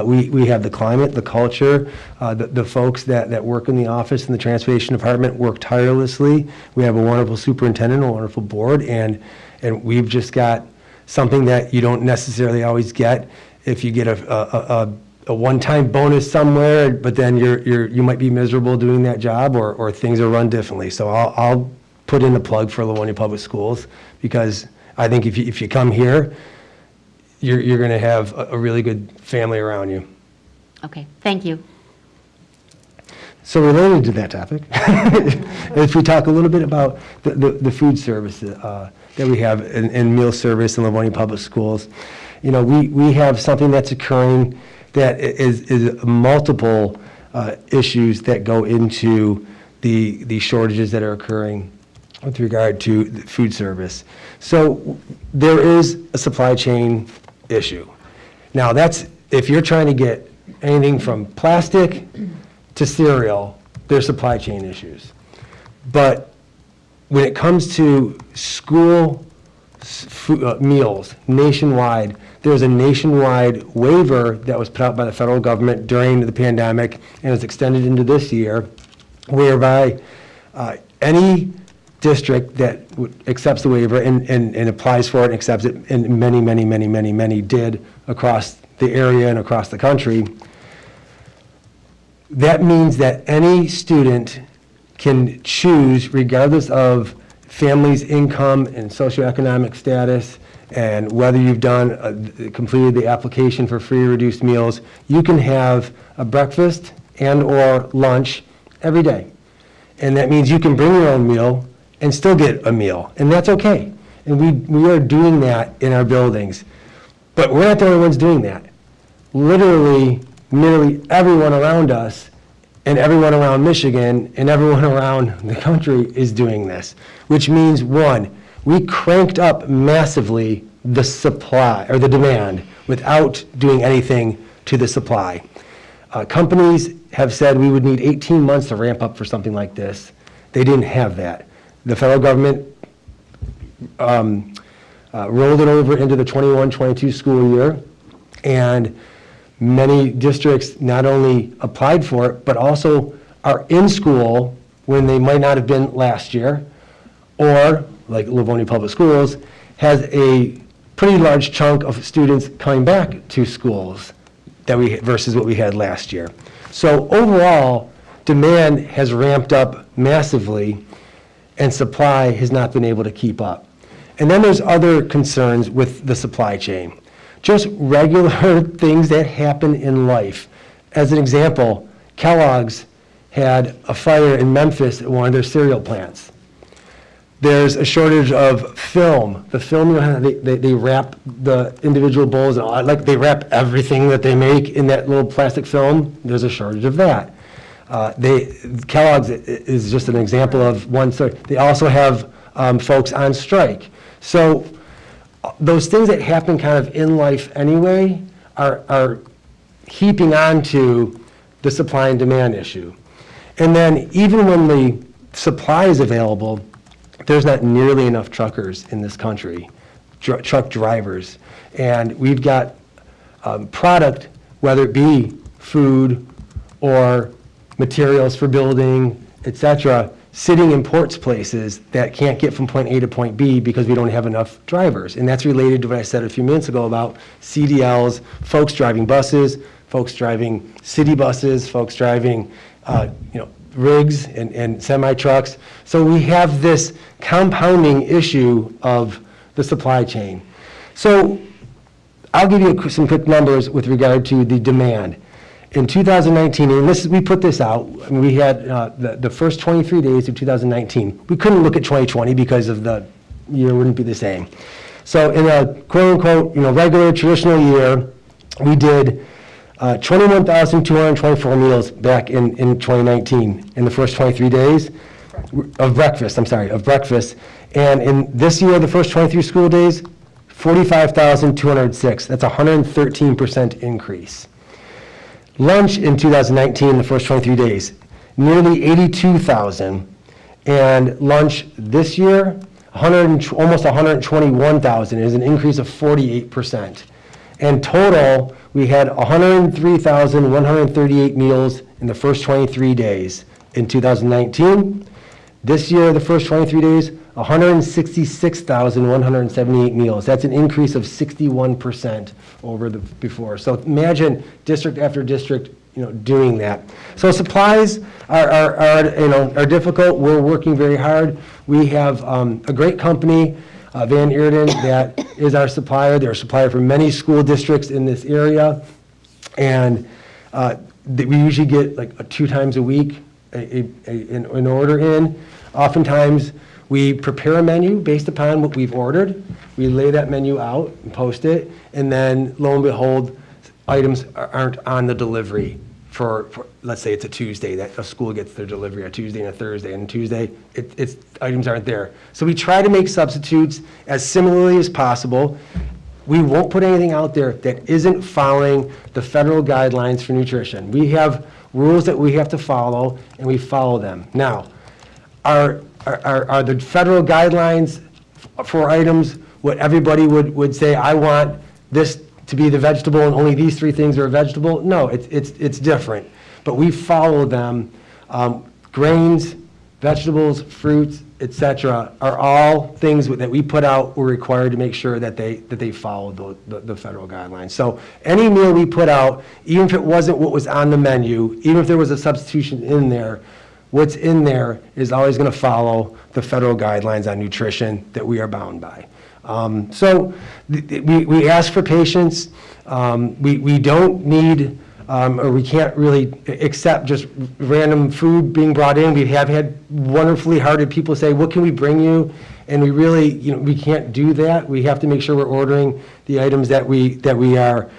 We have the climate, the culture, the folks that work in the office and the transportation department work tirelessly. We have a wonderful superintendent, a wonderful board, and we've just got something that you don't necessarily always get if you get a one-time bonus somewhere, but then you might be miserable doing that job, or things are run differently. So I'll put in a plug for Livonia Public Schools, because I think if you come here, you're going to have a really good family around you. Okay, thank you. So related to that topic, if we talk a little bit about the food service that we have in meal service in Livonia Public Schools, we have something that's occurring that is multiple issues that go into the shortages that are occurring with regard to the food service. So there is a supply chain issue. Now, that's, if you're trying to get anything from plastic to cereal, there's supply chain issues. But when it comes to school meals nationwide, there's a nationwide waiver that was put out by the federal government during the pandemic and is extended into this year, whereby any district that accepts the waiver and applies for it and accepts it, and many did across the area and across the country, that means that any student can choose, regardless of family's income and socioeconomic status, and whether you've completed the application for free or reduced meals, you can have a breakfast and or lunch every day. And that means you can bring your own meal and still get a meal, and that's okay. And we are doing that in our buildings. But we're not the only ones doing that. Literally, nearly everyone around us and everyone around Michigan and everyone around the country is doing this, which means, one, we cranked up massively the supply, or the demand, without doing anything to the supply. Companies have said we would need 18 months to ramp up for something like this. They didn't have that. The federal government rolled it over into the 21-22 school year, and many districts not only applied for it, but also are in school when they might not have been last year, or, like Livonia Public Schools, has a pretty large chunk of students coming back to schools versus what we had last year. So overall, demand has ramped up massively, and supply has not been able to keep up. And then there's other concerns with the supply chain. Just regular things that happen in life. As an example, Kellogg's had a fire in Memphis at one of their cereal plants. There's a shortage of film. The film, they wrap the individual bowls, like they wrap everything that they make in that little plastic film. There's a shortage of that. Kellogg's is just an example of one. They also have folks on strike. So those things that happen kind of in life anyway are heaping onto the supply and demand issue. And then even when the supply is available, there's not nearly enough truckers in this country, truck drivers. And we've got product, whether it be food or materials for building, et cetera, sitting in ports places that can't get from point A to point B because we don't have enough drivers. And that's related to what I said a few minutes ago about CDLs, folks driving buses, folks driving city buses, folks driving rigs and semi-trucks. So we have this compounding issue of the supply chain. So I'll give you some quick numbers with regard to the demand. In 2019, and we put this out, we had the first 23 days of 2019. We couldn't look at 2020 because of the year wouldn't be the same. So in a quote-unquote, regular traditional year, we did 21,224 meals back in 2019 in the first 23 days of breakfast. And in this year, the first 23 school days, 45,206. That's a 113% increase. Lunch in 2019, the first 23 days, nearly 82,000. And lunch this year, almost 121,000, is an increase of 48%. And total, we had 103,138 meals in the first 23 days in 2019. This year, the first 23 days, 166,178 meals. That's an increase of 61% over the before. So imagine district after district, doing that. So supplies are difficult. We're working very hard. We have a great company, Van Eerden, that is our supplier. They're a supplier for many school districts in this area, and we usually get like 2 times a week an order in. Oftentimes, we prepare a menu based upon what we've ordered. We lay that menu out and post it, and then lo and behold, items aren't on the delivery for, let's say it's a Tuesday, that a school gets their delivery a Tuesday and a Thursday, and Tuesday, items aren't there. So we try to make substitutes as similarly as possible. We won't put anything out there that isn't following the federal guidelines for nutrition. We have rules that we have to follow, and we follow them. Now, are the federal guidelines for items what everybody would say, I want this to be the vegetable and only these 3 things are a vegetable? No, it's different. But we follow them. Grains, vegetables, fruits, etc., are all things that we put out. We're required to make sure that they follow the federal guidelines. So any meal we put out, even if it wasn't what was on the menu, even if there was a substitution in there, what's in there is always going to follow the federal guidelines on nutrition that we are bound by. So we ask for patience. We don't need, or we can't really accept just random food being brought in. We have had wonderfully hearted people say, what can we bring you? And we really, we can't do that. We have to make sure we're ordering the items that we are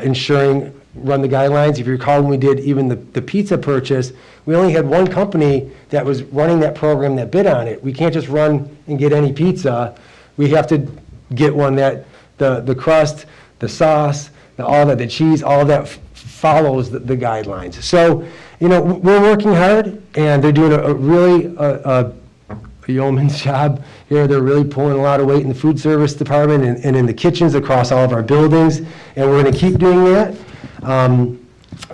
ensuring run the guidelines. If you recall, when we did even the pizza purchase, we only had one company that was running that program that bid on it. We can't just run and get any pizza. We have to get one that the crust, the sauce, all that, the cheese, all that follows the guidelines. So, we're working hard, and they're doing a really a yeoman's job here. They're really pulling a lot of weight in the food service department and in the kitchens across all of our buildings, and we're going to keep doing that.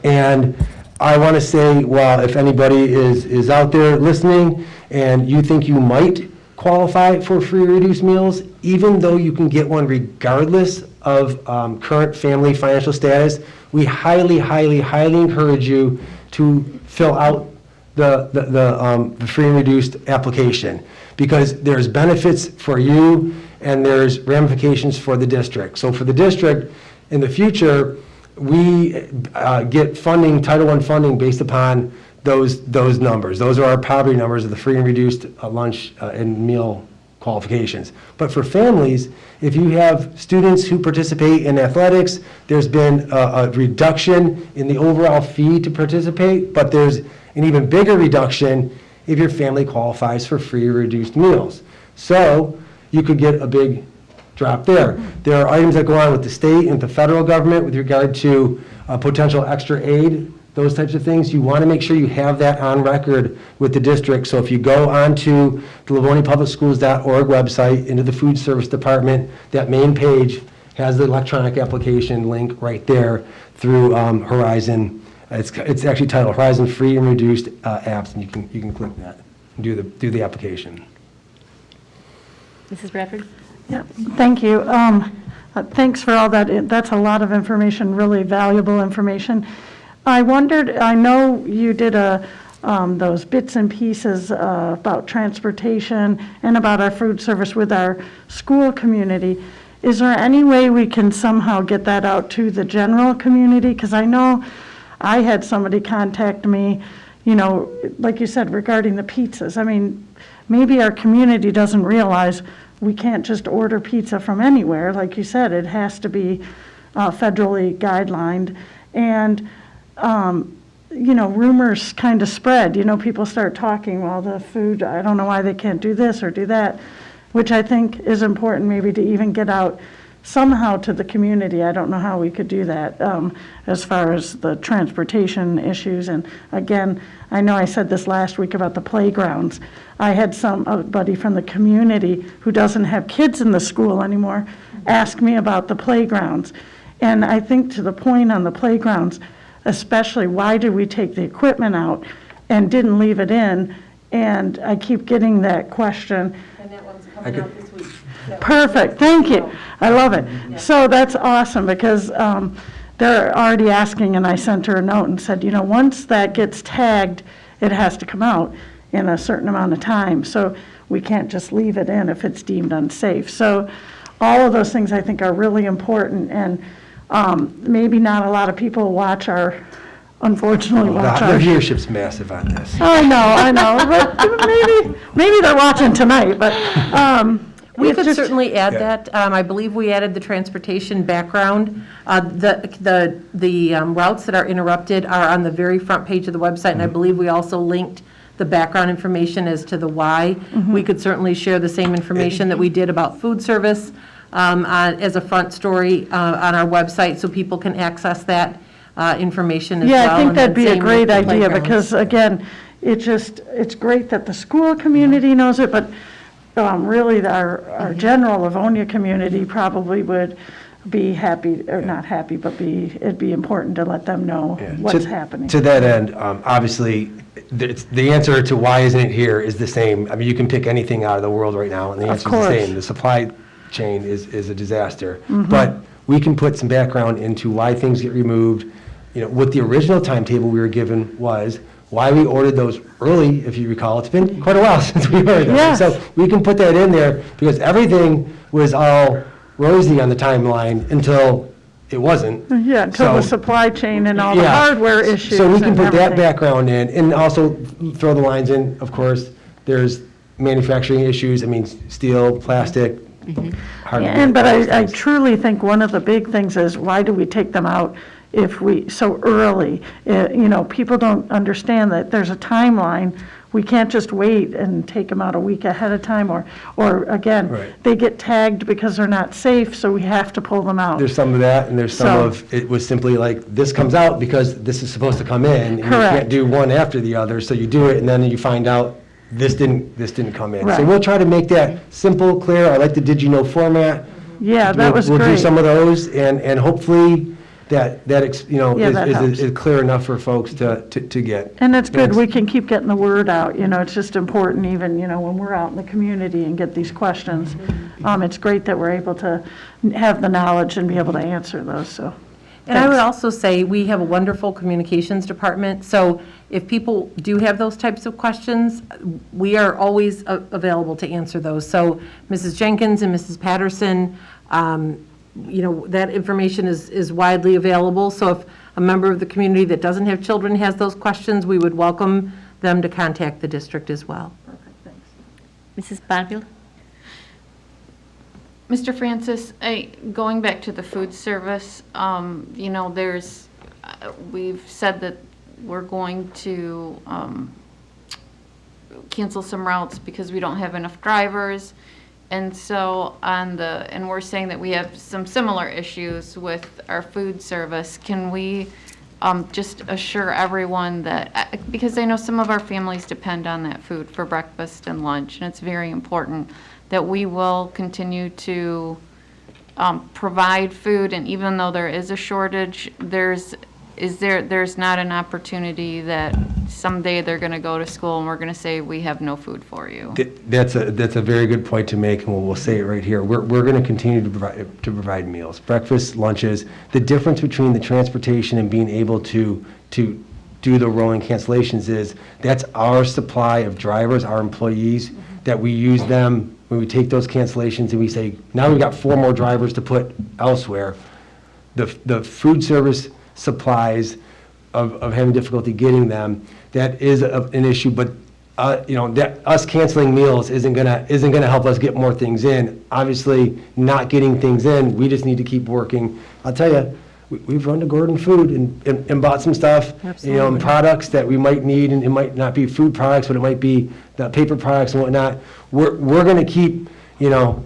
And I want to say, well, if anybody is out there listening and you think you might qualify for free or reduced meals, even though you can get one regardless of current family financial status, we highly, highly, highly encourage you to fill out the free and reduced application, because there's benefits for you and there's ramifications for the district. So for the district, in the future, we get funding, Title I funding, based upon those numbers. Those are our poverty numbers of the free and reduced lunch and meal qualifications. But for families, if you have students who participate in athletics, there's been a reduction in the overall fee to participate, but there's an even bigger reduction if your family qualifies for free or reduced meals. So you could get a big drop there. There are items that go on with the state and the federal government with regard to potential extra aid, those types of things. You want to make sure you have that on record with the district. So if you go onto the LivoniaPublicSchools.org website, into the food service department, that main page has the electronic application link right there through Horizon. It's actually titled Horizon Free and Reduced Apps, and you can click that and do the application. Mrs. Bradford? Yeah, thank you. Thanks for all that. That's a lot of information, really valuable information. I wondered, I know you did those bits and pieces about transportation and about our food service with our school community. Is there any way we can somehow get that out to the general community? Because I know I had somebody contact me, like you said, regarding the pizzas. I mean, maybe our community doesn't realize we can't just order pizza from anywhere. Like you said, it has to be federally guidelined. And, rumors kind of spread. People start talking, well, the food, I don't know why they can't do this or do that, which I think is important maybe to even get out somehow to the community. I don't know how we could do that as far as the transportation issues. And again, I know I said this last week about the playgrounds. I had somebody from the community who doesn't have kids in the school anymore ask me about the playgrounds. And I think to the point on the playgrounds, especially, why did we take the equipment out and didn't leave it in? And I keep getting that question. And that one's coming out this week. Perfect, thank you. I love it. So that's awesome, because they're already asking, and I sent her a note and said, once that gets tagged, it has to come out in a certain amount of time. So we can't just leave it in if it's deemed unsafe. So all of those things I think are really important, and maybe not a lot of people unfortunately watch our. The viewership's massive on this. I know, but maybe they're watching tonight, but We It's could just- certainly add that. I believe we added the transportation background. The routes that are interrupted are on the very front page of the website, and I believe we also linked the background information as to the why. We could certainly share the same information that we did about food service as a front story on our website, so people can access that information as well. Yeah, I think and then that'd be a same with great the idea, playgrounds. because again, it's great that the school community knows it, but really our general Livonia community probably would be happy, or not happy, but it'd be important to let them know Yeah. what's To- happening. To that end, obviously, the answer to why isn't it here is the same. I mean, you can pick anything out of the world right now, and the Of answer is the course. same. The supply chain is a disaster. But we can put some background into why things get removed. You know, what the original timetable we were given was, why we ordered those early, if you recall. It's been quite a while since we ordered them. Yes. So we can put that in there, because everything was all rosy on the timeline until it wasn't. Yeah, until the So- supply chain and all the Yeah. hardware issues So we can and put that everything. background in, and also throw the lines in, of course, there's manufacturing issues, I mean, steel, plastic, hard to And, get but those I things. truly think one of the big things is, why do we take them out so early? You know, people don't understand that there's a timeline. We can't just wait and take them out a week ahead of time, or again, Right. they get tagged because they're not safe, so we have to pull them out. There's some of that, and there's some So- of, it was simply like, this comes out because this is supposed to come in, and you Correct. can't do one after the other, so you do it, and then you find out this didn't come in. So Right. we'll try to make that simple, clear. I like the did you know format. Yeah, that was We'll do great. some of those, and hopefully that you know, Yeah, that helps. is clear enough for folks to get. And it's good, Yes. we can keep getting the word out, you know, it's just important even, you know, when we're out in the community and get these questions. It's great that we're able to have the knowledge and be able to answer those, so. And I would thanks. also say, we have a wonderful communications department, so if people do have those types of questions, we are always available to answer those. So Mrs. Jenkins and Mrs. Patterson, you know, that information is widely available, so if a member of the community that doesn't have children has those questions, we would welcome them to contact the district as well. Mrs. Bonfield? Mr. Francis, going back to the food service, you know, we've said that we're going to cancel some routes because we don't have enough drivers. And so and we're saying that we have some similar issues with our food service. Can we just assure everyone that, because I know some of our families depend on that food for breakfast and lunch, and it's very important that we will continue to provide food, and even though there is a shortage, there's not an opportunity that someday they're going to go to school and we're going to say, we have no food for you. That's a very good point to make, and we'll say it right here. We're going to continue to provide meals, breakfast, lunches. The difference between the transportation and being able to do the rolling cancellations is, that's our supply of drivers, our employees, that we use them when we take those cancellations and we say, now we've got 4 more drivers to put elsewhere. The food service supplies of having difficulty getting them, that is an issue, but you know, that us canceling meals isn't gonna help us get more things in. Obviously, not getting things in, we just need to keep working. I'll tell you, we've run to Gordon Food and bought some stuff, you know, and products that we might need, and it might not be food products, but it might be the paper products and whatnot. We're gonna keep, you know,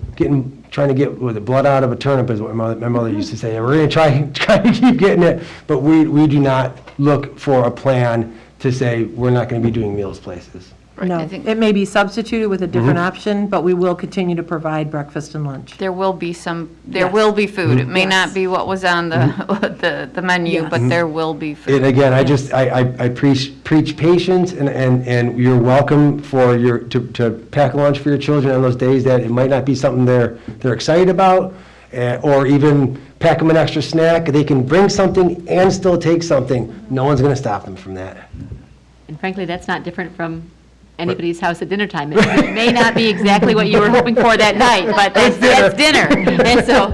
trying to get blood out of a turnip, is what my mother used to say. And we're going to try to keep getting it, but we do not look for a plan to say we're not going to be doing meals places. No, I think- it may be substituted with a different option, but we will continue to provide breakfast and lunch. There will be there Yes. will be food. It may Yes. not be what was on the menu, Yes. but there will be food. And again, I preach patience, and you're welcome to pack a lunch for your children on those days that it might not be something they're excited about, or even pack them an extra snack. They can bring something and still take something. No one's going to stop them from that. And frankly, that's not different from anybody's house at dinner time. It may not be exactly what you were hoping for that night, but that's dinner. And so,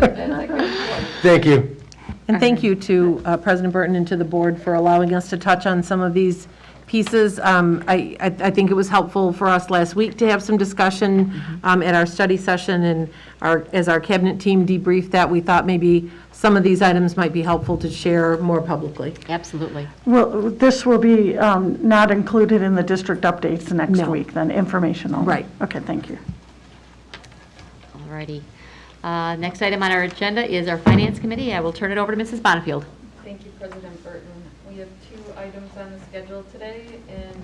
Thank you. And thank you to President Burton and to the board for allowing us to touch on some of these pieces. I think it was helpful for us last week to have some discussion at our study session, and as our cabinet team debriefed that, we thought maybe some of these items might be helpful to share more publicly. Absolutely. Well, this will be not included in the district updates next No. week, then, informational? Right. Okay, thank you. All righty. Next item on our agenda is our Finance Committee. I will turn it over to Mrs. Bonnefield. Thank you, President Burton. We have 2 items on the schedule today, and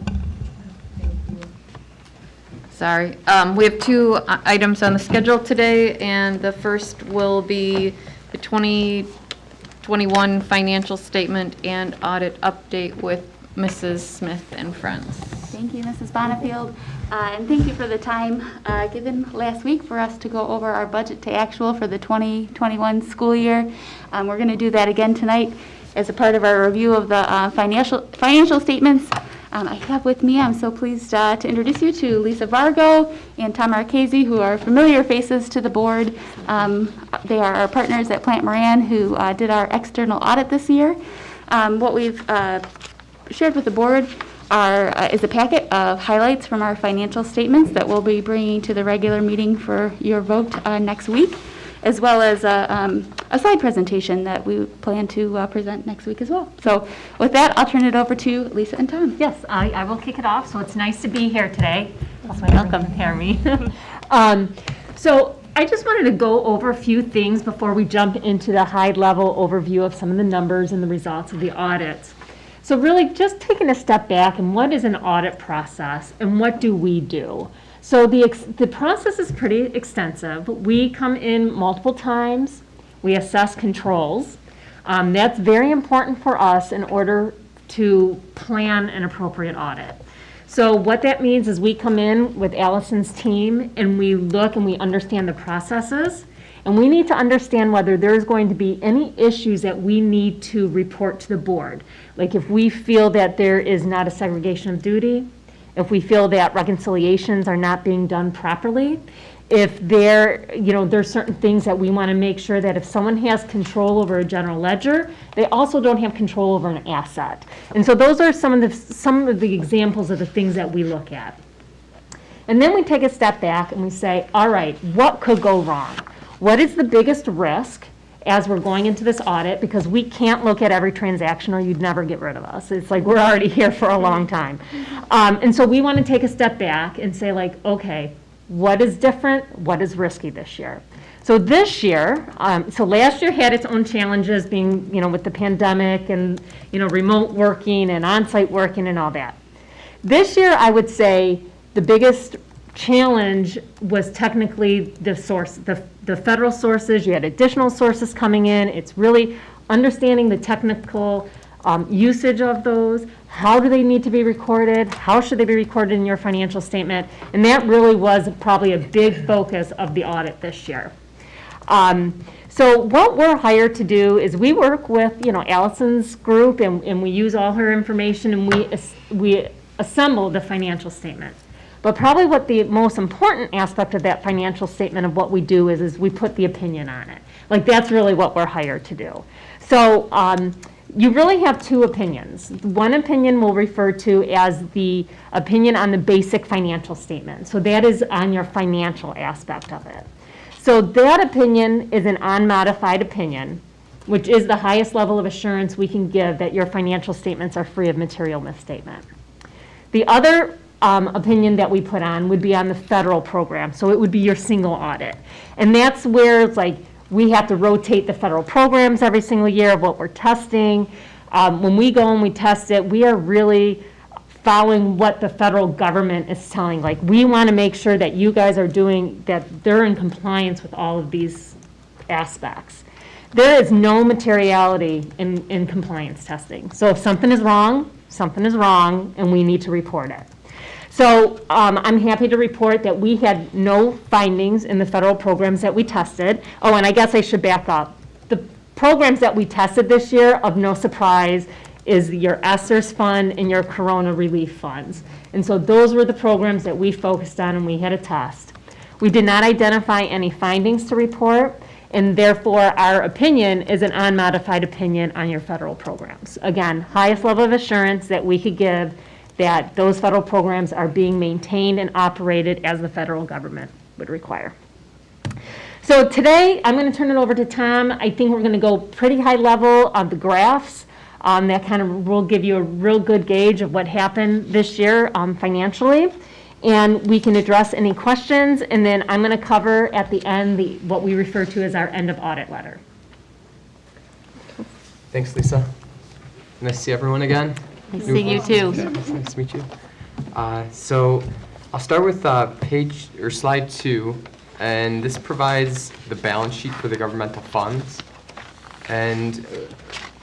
thank you. Sorry. We have 2 items on the schedule today, and the first will be the 2021 financial statement and audit update with Mrs. Smith and Friends. Thank you, Mrs. Bonnefield, and thank you for the time given last week for us to go over our budget to actual for the 2021 school year. We're going to do that again tonight as a part of our review of the financial statements. I have with me, I'm so pleased to introduce you to Lisa Vargo and Tom Marchese, who are familiar faces to the board. They are our partners at Plant Moran who did our external audit this year. What we've shared with the board is a packet of highlights from our financial statements that we'll be bringing to the regular meeting for your vote next week, as well as a slide presentation that we plan to present next week as well. So with that, I'll turn it over to Lisa and Tom. Yes, I will kick it off. So it's nice to be here today. Welcome. Hear me. So I just wanted to go over a few things before we jump into the high-level overview of some of the numbers and the results of the audits. So really just taking a step back, and what is an audit process and what do we do? So the process is pretty extensive. We come in multiple times. We assess controls. That's very important for us in order to plan an appropriate audit. So what that means is we come in with Allison's team and we look and we understand the processes, and we need to understand whether there's going to be any issues that we need to report to the board. Like if we feel that there is not a segregation of duty, if we feel that reconciliations are not being done properly, if there's certain things that we want to make sure that if someone has control over a general ledger, they also don't have control over an asset. And so those are some of the examples of the things that we look at. And then we take a step back and we say, all right, what could go wrong? What is the biggest risk as we're going into this audit? Because we can't look at every transaction or you'd never get rid of us. It's like we're already here for a long time. And so we want to take a step back and say like, okay, what is different? What is risky this year? So this year, so last year had its own challenges being, with the pandemic and, remote working and on-site working and all that. This year, I would say the biggest challenge was technically the federal sources. You had additional sources coming in. It's really understanding the technical usage of those. How do they need to be recorded? How should they be recorded in your financial statement? And that really was probably a big focus of the audit this year. So what we're hired to do is we work with, Allison's group, and we use all her information, and we assemble the financial statement. But probably what the most important aspect of that financial statement of what we do is we put the opinion on it. Like that's really what we're hired to do. So you really have 2 opinions. One opinion we'll refer to as the opinion on the basic financial statement. So that is on your financial aspect of it. So that opinion is an unmodified opinion, which is the highest level of assurance we can give that your financial statements are free of material misstatement. The other opinion that we put on would be on the federal program. So it would be your single audit. And that's where it's like we have to rotate the federal programs every single year of what we're testing. When we go and we test it, we are really following what the federal government is telling. Like we want to make sure that you guys are doing, that they're in compliance with all of these aspects. There is no materiality in compliance testing. So if something is wrong, and we need to report it. So I'm happy to report that we had no findings in the federal programs that we tested. Oh, and I guess I should back up. The programs that we tested this year, of no surprise, is your ESSERS fund and your Corona relief funds. And so those were the programs that we focused on and we had a test. We did not identify any findings to report, and therefore our opinion is an unmodified opinion on your federal programs. Again, highest level of assurance that we could give that those federal programs are being maintained and operated as the federal government would require. So today, I'm going to turn it over to Tom. I think we're going to go pretty high level on the graphs. That kind of will give you a real good gauge of what happened this year financially. And we can address any questions, and then I'm going to cover at the end what we refer to as our end of audit letter. Thanks, Lisa. Nice to see everyone again. Nice seeing you too. Yeah, it's nice to meet you. So I'll start with slide 2, and this provides the balance sheet for the governmental funds. And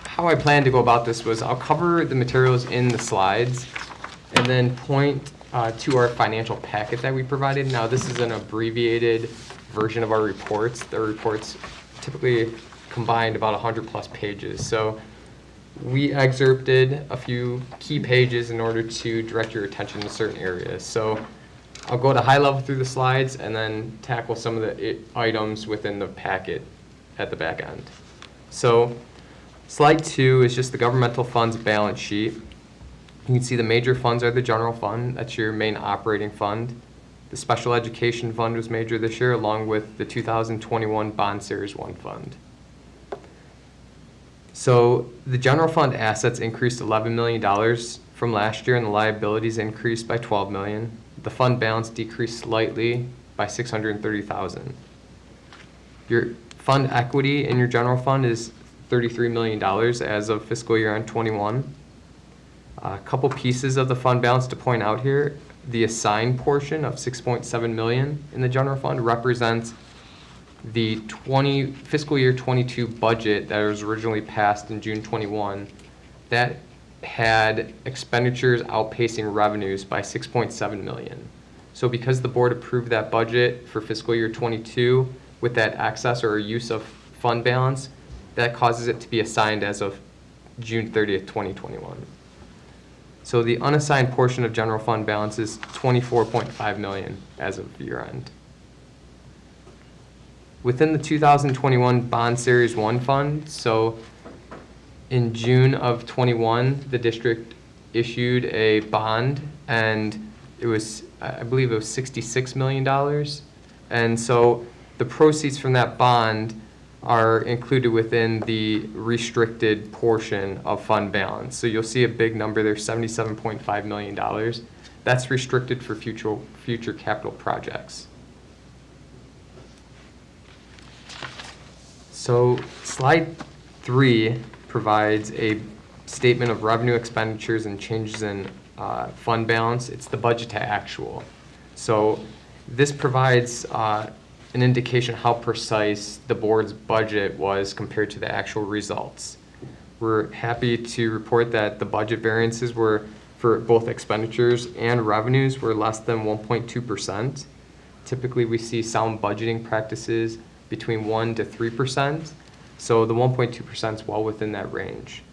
how I plan to go about this was I'll cover the materials in the slides and then point to our financial packet that we provided. Now, this is an abbreviated version of our reports. The reports typically combined about 100+ pages. So we excerpted a few key pages in order to direct your attention to certain areas. So I'll go to high level through the slides and then tackle some of the items within the packet at the back end. So slide 2 is just the governmental funds balance sheet. You can see the major funds are the general fund. That's your main operating fund. The special education fund was major this year, along with the 2021 Bond Series 1 fund. So the general fund assets increased $11 million from last year, and the liabilities increased by $12 million. The fund balance decreased slightly by $630,000. Your fund equity in your general fund is $33 million as of fiscal year end 21. A couple pieces of the fund balance to point out here. The assigned portion of $6.7 million in the general fund represents the fiscal year 22 budget that was originally passed in June 21. That had expenditures outpacing revenues by $6.7 million. So because the board approved that budget for fiscal year 22 with that excess or use of fund balance, that causes it to be assigned as of June 30th, 2021. So the unassigned portion of general fund balance is $24.5 million as of year end. Within the 2021 Bond Series 1 fund, so in June of 21, the district issued a bond, and it was, I believe it was $66 million. And so the proceeds from that bond are included within the restricted portion of fund balance. So you'll see a big number there, $77.5 million. That's restricted for future capital projects. So slide 3 provides a statement of revenue expenditures and changes in fund balance. It's the budget to actual. So this provides an indication how precise the board's budget was compared to the actual results. We're happy to report that the budget variances were, for both expenditures and revenues, were less than 1.2%. Typically, we see sound budgeting practices between 1 to 3%. So the 1.2% is well within that range.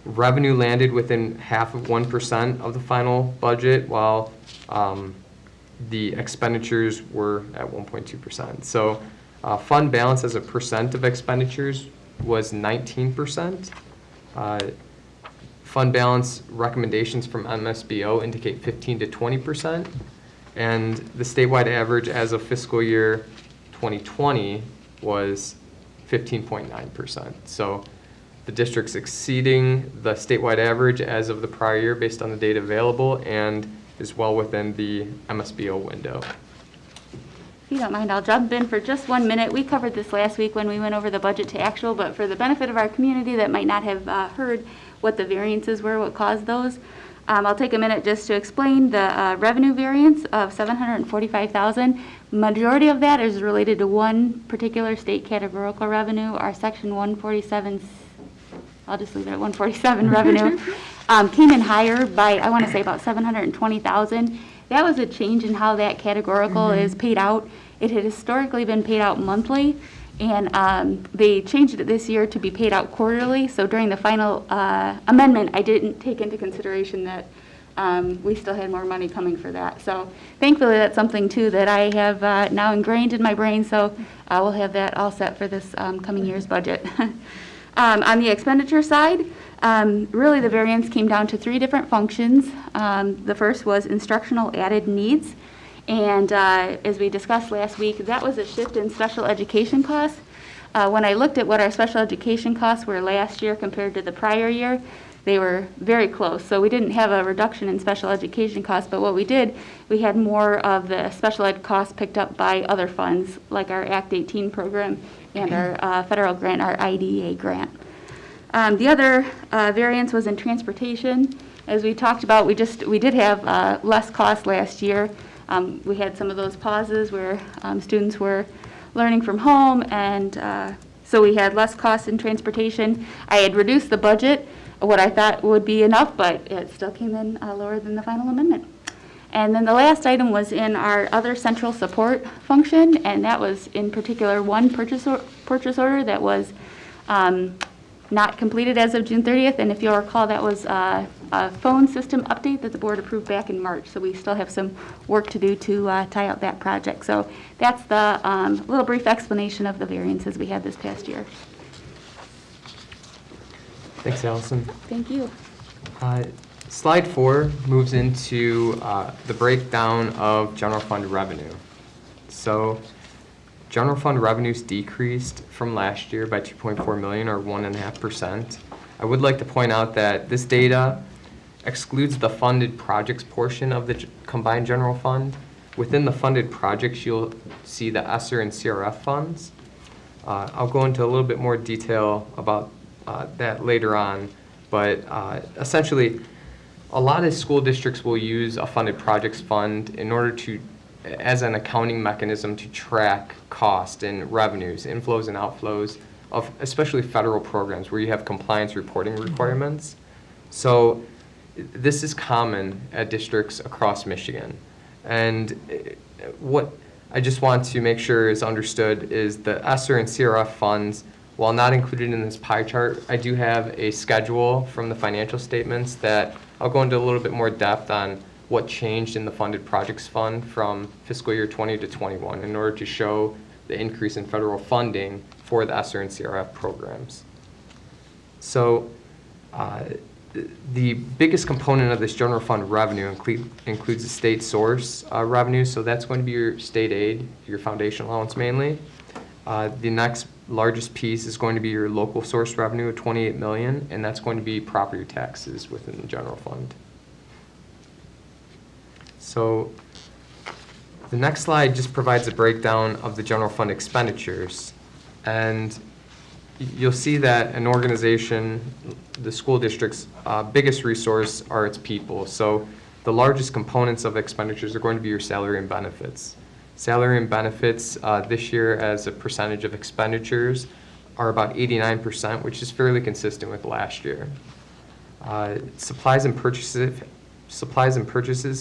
Revenue landed within 0.5% of the final budget, while the expenditures were at 1.2%. So fund balance as a percent of expenditures was 19%. Fund balance recommendations from MSBO indicate 15 to 20%. And the statewide average as of fiscal year 2020 was 15.9%. So the district's exceeding the statewide average as of the prior year based on the data available, and is well within the MSBO window. If you don't mind, I'll jump in for just 1 minute. We covered this last week when we went over the budget to actual, but for the benefit of our community that might not have heard what the variances were, what caused those, I'll take a minute just to explain the revenue variance of $745,000. Majority of that is related to one particular state categorical revenue, our section 147, I'll just leave it at 147 revenue. Came in higher by, I want to say, about $720,000. That was a change in how that categorical is paid out. It had historically been paid out monthly, and they changed it this year to be paid out quarterly. So during the final amendment, I didn't take into consideration that we still had more money coming for that. So thankfully, that's something, too, that I have now ingrained in my brain. So I will have that all set for this coming year's budget. On the expenditure side, really the variance came down to 3 different functions. The first was instructional added needs. And as we discussed last week, that was a shift in special education costs. When I looked at what our special education costs were last year compared to the prior year, they were very close. So we didn't have a reduction in special education costs, but what we did, we had more of the special ed costs picked up by other funds, like our Act 18 program and our federal grant, our IDEA grant. The other variance was in transportation. As we talked about, we did have less costs last year. We had some of those pauses where students were learning from home, and so we had less costs in transportation. I had reduced the budget, what I thought would be enough, but it still came in lower than the final amendment. And then the last item was in our other central support function, and that was in particular one purchase order that was not completed as of June 30th. And if you'll recall, that was a phone system update that the board approved back in March. So we still have some work to do to tie out that project. So that's the little brief explanation of the variances we had this past year. Thanks, Allison. Thank you. Slide 4 moves into the breakdown of general fund revenue. So general fund revenues decreased from last year by 2.4 million or 1.5%. I would like to point out that this data excludes the funded projects portion of the combined general fund. Within the funded projects, you'll see the ESSER and CRF funds. I'll go into a little bit more detail about that later on, but essentially, a lot of school districts will use a funded projects fund in order to, as an accounting mechanism to track cost and revenues, inflows and outflows of especially federal programs where you have compliance reporting requirements. So this is common at districts across Michigan. And what I just want to make sure is understood is the ESSER and CRF funds, while not included in this pie chart, I do have a schedule from the financial statements that I'll go into a little bit more depth on what changed in the funded projects fund from fiscal year 20 to 21 in order to show the increase in federal funding for the ESSER and CRF programs. So the biggest component of this general fund revenue includes the state source revenue, so that's going to be your state aid, your foundation allowance mainly. The next largest piece is going to be your local source revenue of 28 million, and that's going to be property taxes within the general fund. So the next slide just provides a breakdown of the general fund expenditures. And you'll see that an organization, the school district's biggest resource are its people. So the largest components of expenditures are going to be your salary and benefits. Salary and benefits this year as a percentage of expenditures are about 89%, which is fairly consistent with last year. Supplies and purchases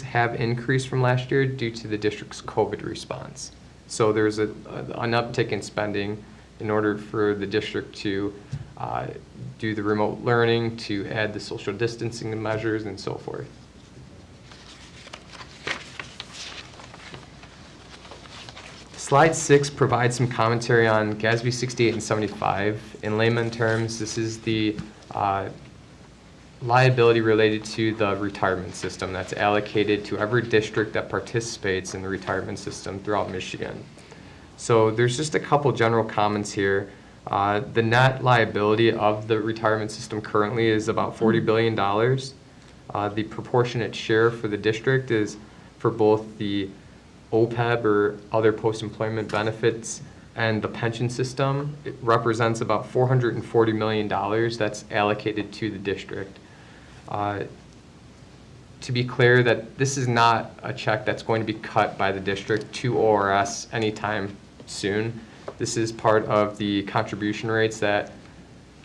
have increased from last year due to the district's COVID response. So there's an uptick in spending in order for the district to do the remote learning, to add the social distancing measures, and so forth. Slide 6 provides some commentary on GASB 68 and 75. In layman terms, this is the liability related to the retirement system that's allocated to every district that participates in the retirement system throughout Michigan. So there's just a couple general comments here. The net liability of the retirement system currently is about $40 billion. The proportionate share for the district is for both the OPEB or other post-employment benefits and the pension system. It represents about $440 million that's allocated to the district. To be clear, that this is not a check that's going to be cut by the district to ORS anytime soon. This is part of the contribution rates that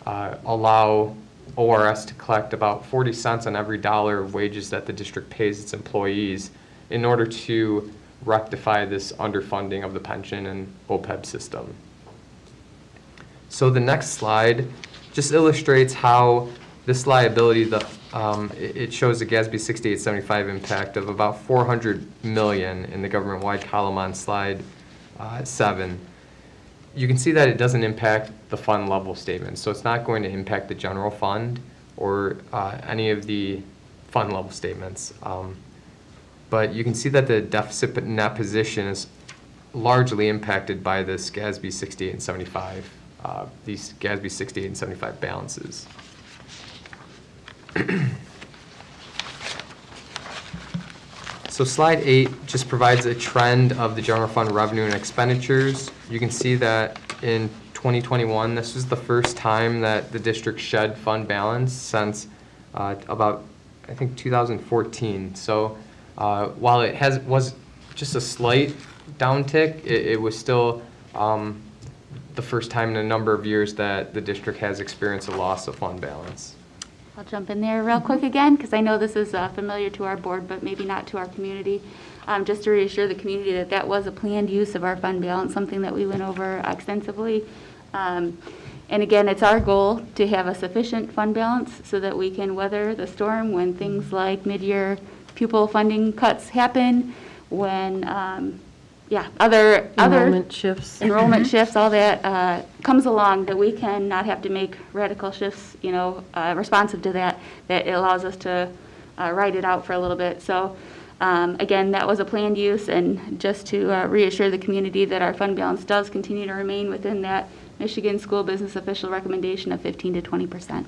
allow ORS to collect about 40 cents on every dollar of wages that the district pays its employees in order to rectify this underfunding of the pension and OPEB system. So the next slide just illustrates how this liability, it shows a GASB 6875 impact of about $400 million in the government-wide column on slide 7. you can see that it doesn't impact the fund level statement. So it's not going to impact the general fund or any of the fund level statements. But you can see that the deficit net position is largely impacted by this GASB 68 and 75, these GASB 68 and 75 balances. So slide 8 just provides a trend of the general fund revenue and expenditures. You can see that in 2021, this was the first time that the district shed fund balance since about, I think, 2014. So while it was just a slight downtick, it was still the first time in a number of years that the district has experienced a loss of fund balance. I'll jump in there real quick again, because I know this is familiar to our board, but maybe not to our community. Just to reassure the community that that was a planned use of our fund balance, something that we went over extensively. And again, it's our goal to have a sufficient fund balance so that we can weather the storm when things like mid-year pupil funding cuts happen, when other Enrollment shifts. enrollment shifts, all that comes along, that we can not have to make radical shifts, responsive to that it allows us to ride it out for a little bit. So again, that was a planned use, and just to reassure the community that our fund balance does continue to remain within that Michigan School Business Official recommendation of 15 to 20%.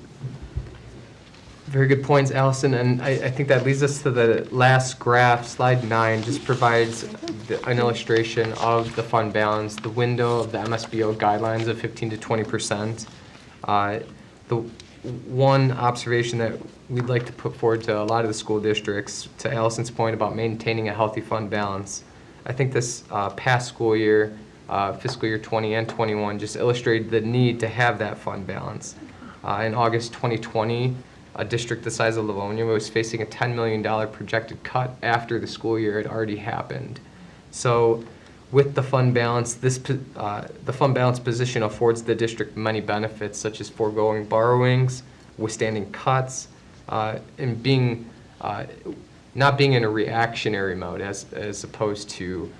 Very good points, Allison, and I think that leads us to the last graph. Slide 9 just provides an illustration of the fund balance, the window of the MSBO guidelines of 15 to 20%. The one observation that we'd like to put forward to a lot of the school districts, to Allison's point about maintaining a healthy fund balance, I think this past school year, fiscal year 20 and 21, just illustrated the need to have that fund balance. In August 2020, a district the size of Livonia was facing a $10 million projected cut after the school year had already happened. So with the fund balance, the fund balance position affords the district many benefits, such as foregoing borrowings, withstanding cuts, and being not being in a reactionary mode as opposed to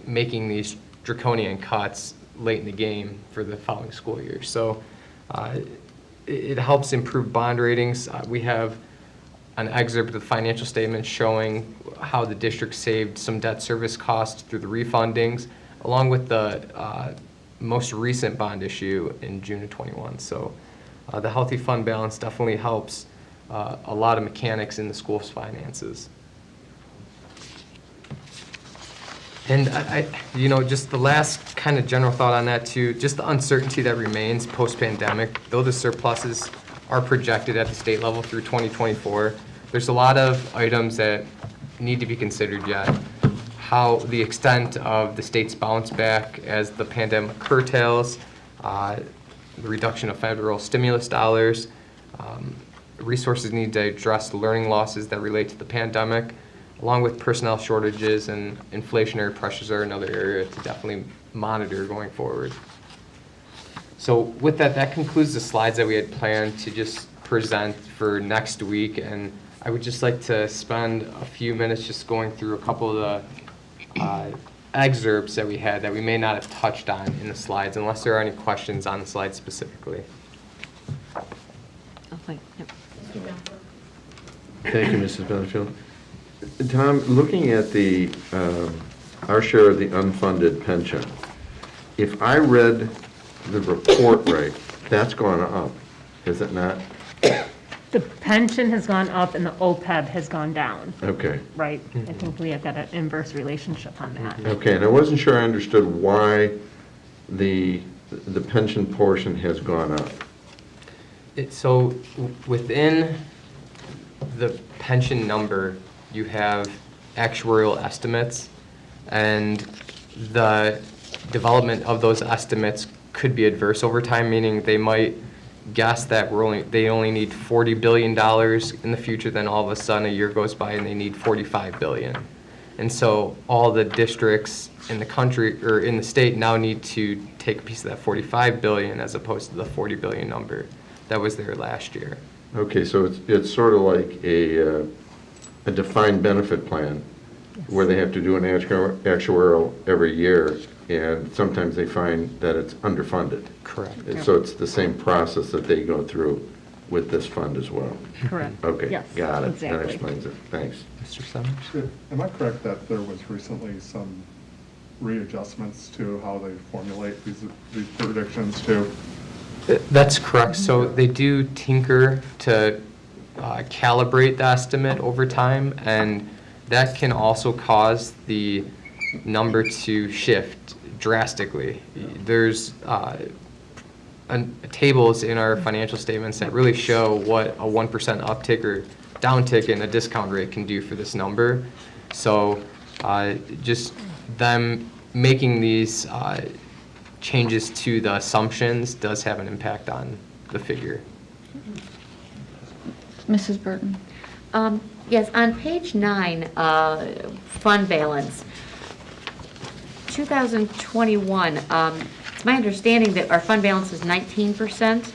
making these draconian cuts late in the game for the following school year. So it helps improve bond ratings. We have an excerpt of the financial statement showing how the district saved some debt service costs through the refundings, along with the most recent bond issue in June of 21. So the healthy fund balance definitely helps a lot of mechanics in the school's finances. And just the last kind of general thought on that too, just the uncertainty that remains post-pandemic, though the surpluses are projected at the state level through 2024, there's a lot of items that need to be considered yet. How the extent of the state's bounce back as the pandemic curtails, the reduction of federal stimulus dollars, resources need to address the learning losses that relate to the pandemic, along with personnel shortages and inflationary pressures are another area to definitely monitor going forward. So with that, that concludes the slides that we had planned to just present for next week. And I would just like to spend a few minutes just going through a couple of the excerpts that we had that we may not have touched on in the slides, unless there are any questions on the slides specifically. Thank you, Mrs. Benefield. Tom, looking at our share of the unfunded pension, if I read the report right, that's gone up, is it not? The pension has gone up and the OPEB has gone down. Okay. Right? I think we have got an inverse relationship on that. Okay, and I wasn't sure I understood why the pension portion has gone up. So within the pension number, you have actuarial estimates, and the development of those estimates could be adverse over time, meaning they might guess that they only need $40 billion in the future, then all of a sudden a year goes by and they need $45 billion. And so all the districts in the country or in the state now need to take a piece of that $45 billion as opposed to the $40 billion number that was there last year. Okay, so it's sort of like a defined benefit plan where they have to do an actuarial every year, and sometimes they find that it's underfunded. Correct. So it's the same process that they go through with this fund as well. Correct. Okay, Yes, got it. That exactly. explains it. Thanks. Mr. Summers? Am I correct that there was recently some readjustments to how they formulate these predictions too? That's correct. So they do tinker to calibrate the estimate over time, and that can also cause the number to shift drastically. There's tables in our financial statements that really show what a 1% uptick or downtick in a discount rate can do for this number. So just them making these changes to the assumptions does have an impact on the figure. Mrs. Burton? Yes, on page 9, fund balance, 2021, it's my understanding that our fund balance is 19%,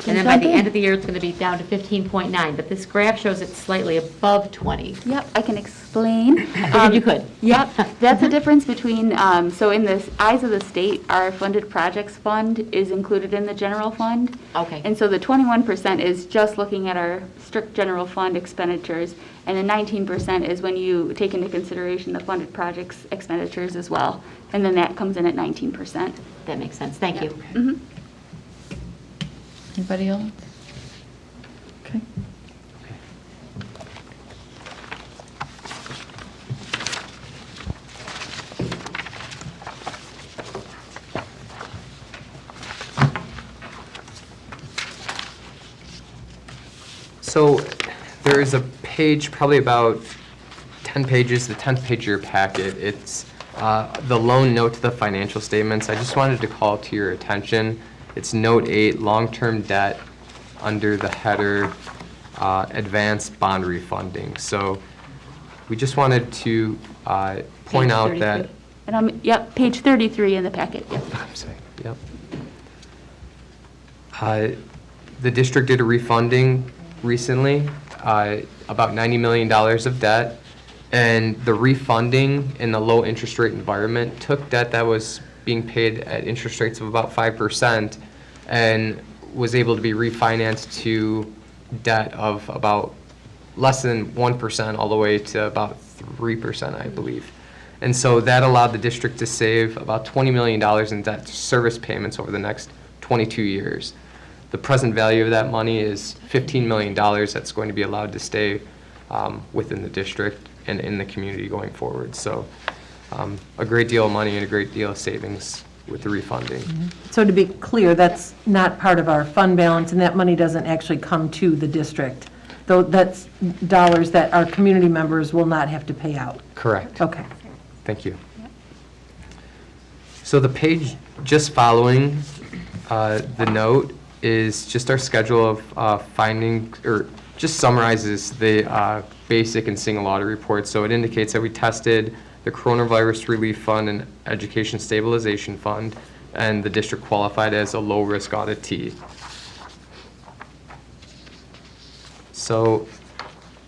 and then by the end of the year, it's going to be down to 15.9, but this graph shows it's slightly above 20. Yep, I can explain. If you could. Yep, that's the difference between, so in the eyes of the state, our funded projects fund is included in the general fund. Okay. And so the 21% is just looking at our strict general fund expenditures, and the 19% is when you take into consideration the funded projects expenditures as well. And then that comes in at 19%. That makes sense. Thank you. Mhm. Anybody else? Okay. So there is a page, probably about 10 pages, the 10th page of your packet. It's the loan note to the financial statements. I just wanted to call to your attention. It's note 8, long-term debt, under the header advanced bond refunding. So we just wanted to point out that. And yep, page 33 in the packet, yep. I'm sorry, yep. The district did a refunding recently, about $90 million of debt. And the refunding in the low interest rate environment took debt that was being paid at interest rates of about 5% and was able to be refinanced to debt of about less than 1% all the way to about 3%, I believe. And so that allowed the district to save about $20 million in debt service payments over the next 22 years. The present value of that money is $15 million that's going to be allowed to stay within the district and in the community going forward. So a great deal of money and a great deal of savings with the refunding. So to be clear, that's not part of our fund balance, and that money doesn't actually come to the district, though that's dollars that our community members will not have to pay out. Correct. Okay. Thank you. So the page just following the note is just our schedule of finding, or just summarizes the basic and single audit reports. So it indicates that we tested the Coronavirus Relief Fund and Education Stabilization Fund, and the district qualified as a low-risk auditee. So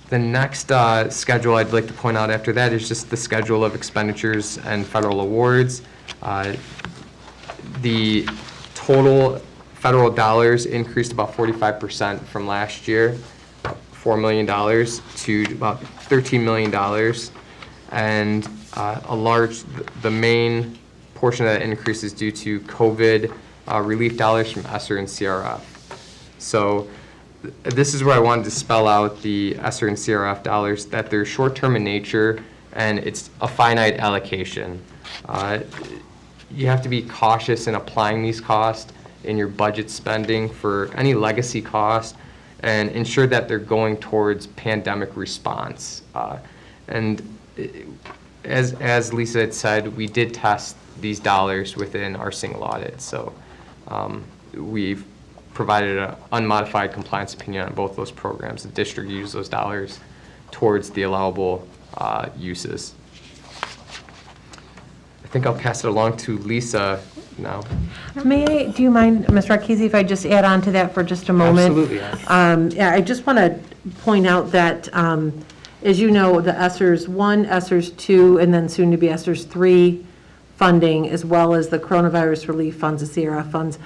the next schedule I'd like to point out after that is just the schedule of expenditures and federal awards. The total federal dollars increased about 45% from last year, $4 million to about $13 million. And the main portion of that increase is due to COVID relief dollars from ESSER and CRF. So this is where I wanted to spell out the ESSER and CRF dollars, that they're short-term in nature and it's a finite allocation. You have to be cautious in applying these costs in your budget spending for any legacy cost and ensure that they're going towards pandemic response. As Lisa had said, we did test these dollars within our single audit. So we've provided an unmodified compliance opinion on both those programs. The district used those dollars towards the allowable uses. I think I'll pass it along to Lisa now. Do you mind, Ms. Marchese, if I just add on to that for just a moment? Absolutely. Yeah, I just want to point out that as you know, the ESSERS 1, ESSERS 2, and then soon to be ESSERS 3 funding, as well as the coronavirus relief funds, the Sierra funds,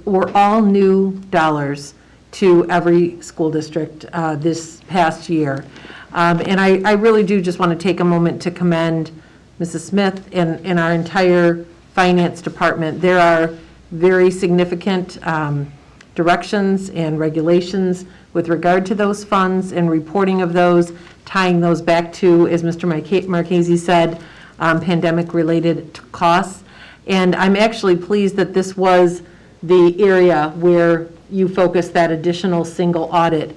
were all new dollars to every school district this past year. And I really do just want to take a moment to commend Mrs. Smith and our entire finance department. There are very significant directions and regulations with regard to those funds and reporting of those, tying those back to, as Mr. Marchese said, pandemic-related costs. And I'm actually pleased that this was the area where you focus that additional single audit,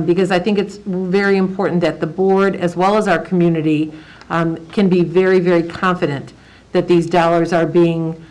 because I think it's very important that the board, as well as our community, can be very, very confident that these dollars are being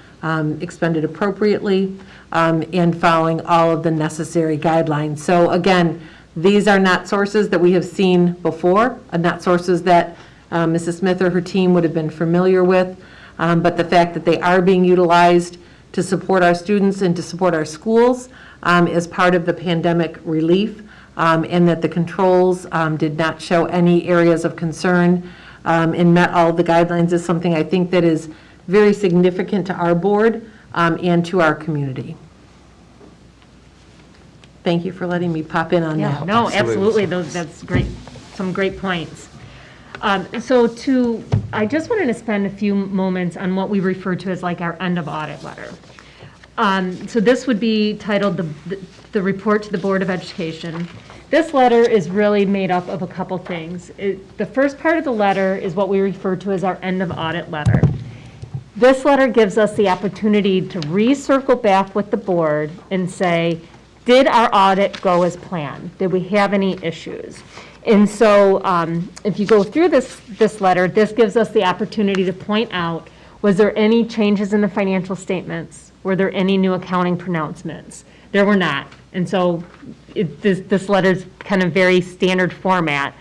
expended appropriately and following all of the necessary guidelines. So again, these are not sources that we have seen before, not sources that Mrs. Smith or her team would have been familiar with, but the fact that they are being utilized to support our students and to support our schools as part of the pandemic relief, and that the controls did not show any areas of concern and met all of the guidelines is something I think that is very significant to our board and to our community. Thank you for letting me pop in on Yeah, that. no, absolutely, that's great, some great points. I just wanted to spend a few moments on what we refer to as like our end of audit letter. So this would be titled the report to the Board of Education. This letter is really made up of a couple things. The first part of the letter is what we refer to as our end of audit letter. This letter gives us the opportunity to recircle back with the board and say, did our audit go as planned? Did we have any issues? And so if you go through this letter, this gives us the opportunity to point out, was there any changes in the financial statements? Were there any new accounting pronouncements? There were not. And so this letter's kind of very standard format.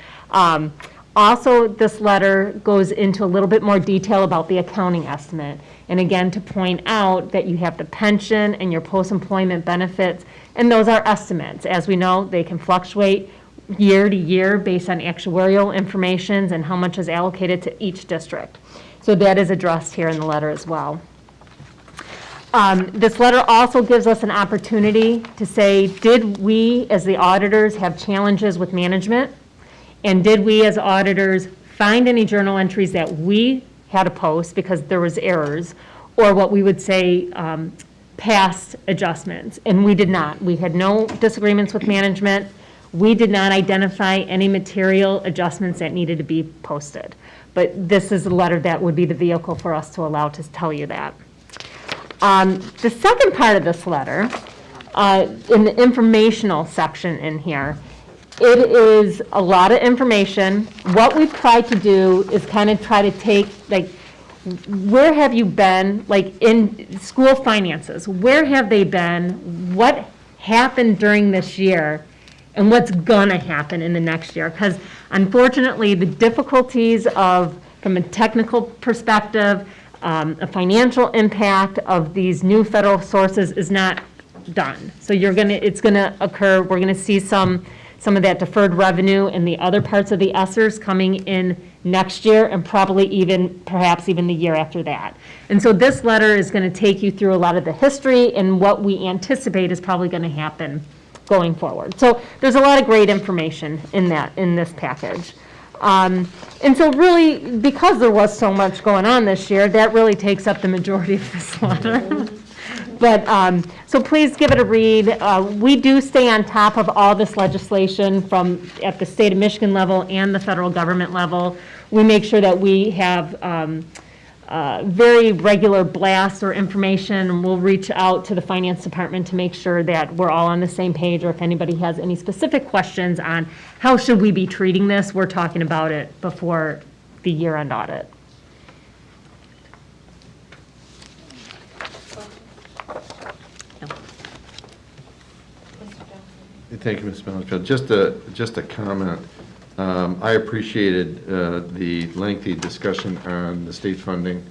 Also, this letter goes into a little bit more detail about the accounting estimate. And again, to point out that you have the pension and your post-employment benefits, and those are estimates. As we know, they can fluctuate year to year based on actuarial information and how much is allocated to each district. So that is addressed here in the letter as well. This letter also gives us an opportunity to say, did we as the auditors have challenges with management? And did we as auditors find any journal entries that we had to post because there was errors, or what we would say past adjustments? And we did not. We had no disagreements with management. We did not identify any material adjustments that needed to be posted. But this is a letter that would be the vehicle for us to allow to tell you that. The second part of this letter, in the informational section in here, it is a lot of information. What we've tried to do is kind of try to take, like, where have you been, like in school finances, where have they been, what happened during this year, and what's gonna happen in the next year? Because unfortunately, the difficulties from a technical perspective, a financial impact of these new federal sources is not done. So it's gonna occur, we're gonna see some of that deferred revenue in the other parts of the ESSERS coming in next year, and probably perhaps even the year after that. And so this letter is gonna take you through a lot of the history and what we anticipate is probably gonna happen going forward. So there's a lot of great information in this package. And so really, because there was so much going on this year, that really takes up the majority of this letter. But, so please give it a read. We do stay on top of all this legislation at the state of Michigan level and the federal government level. We make sure that we have very regular blasts or information, and we'll reach out to the finance department to make sure that we're all on the same page, or if anybody has any specific questions on how should we be treating this, we're talking about it before the year-end audit. Thank you, Ms. Mansfield. Just a comment. I appreciated the lengthy discussion on the state funding,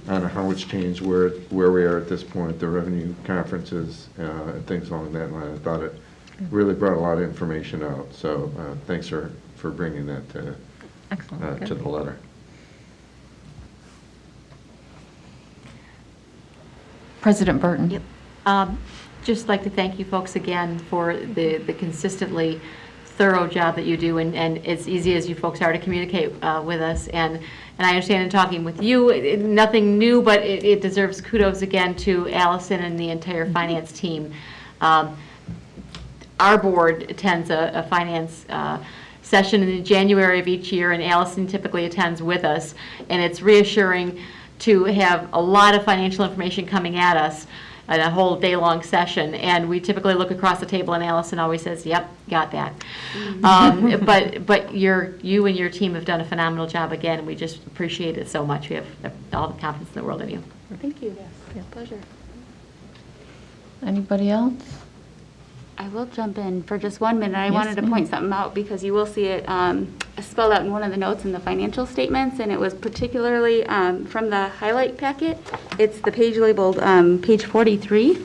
on how it's changed, where we are at this point, the revenue conferences, and things along that line. I thought it really brought a lot of information out. So thanks for for bringing that to the letter. President Burton. Yep. Just like to thank you folks again for the consistently thorough job that you do, and as easy as you folks are to communicate with us. And I understand in talking with you, nothing new, but it deserves kudos again to Allison and the entire finance team. Our board attends a finance session in January of each year, and Allison typically attends with us. And it's reassuring to have a lot of financial information coming at us in a whole day-long session. And we typically look across the table, and Allison always says, "Yep, got that." But you and your team have done a phenomenal job again, and we just appreciate it so much. We have all the confidence in the world in you. Thank you. Yes, pleasure. Anybody else? I will jump in for just 1 minute. I wanted to point something out because you will see it spelled out in one of the notes in the financial statements, and it was particularly from the highlight packet. It's the page labeled page 43,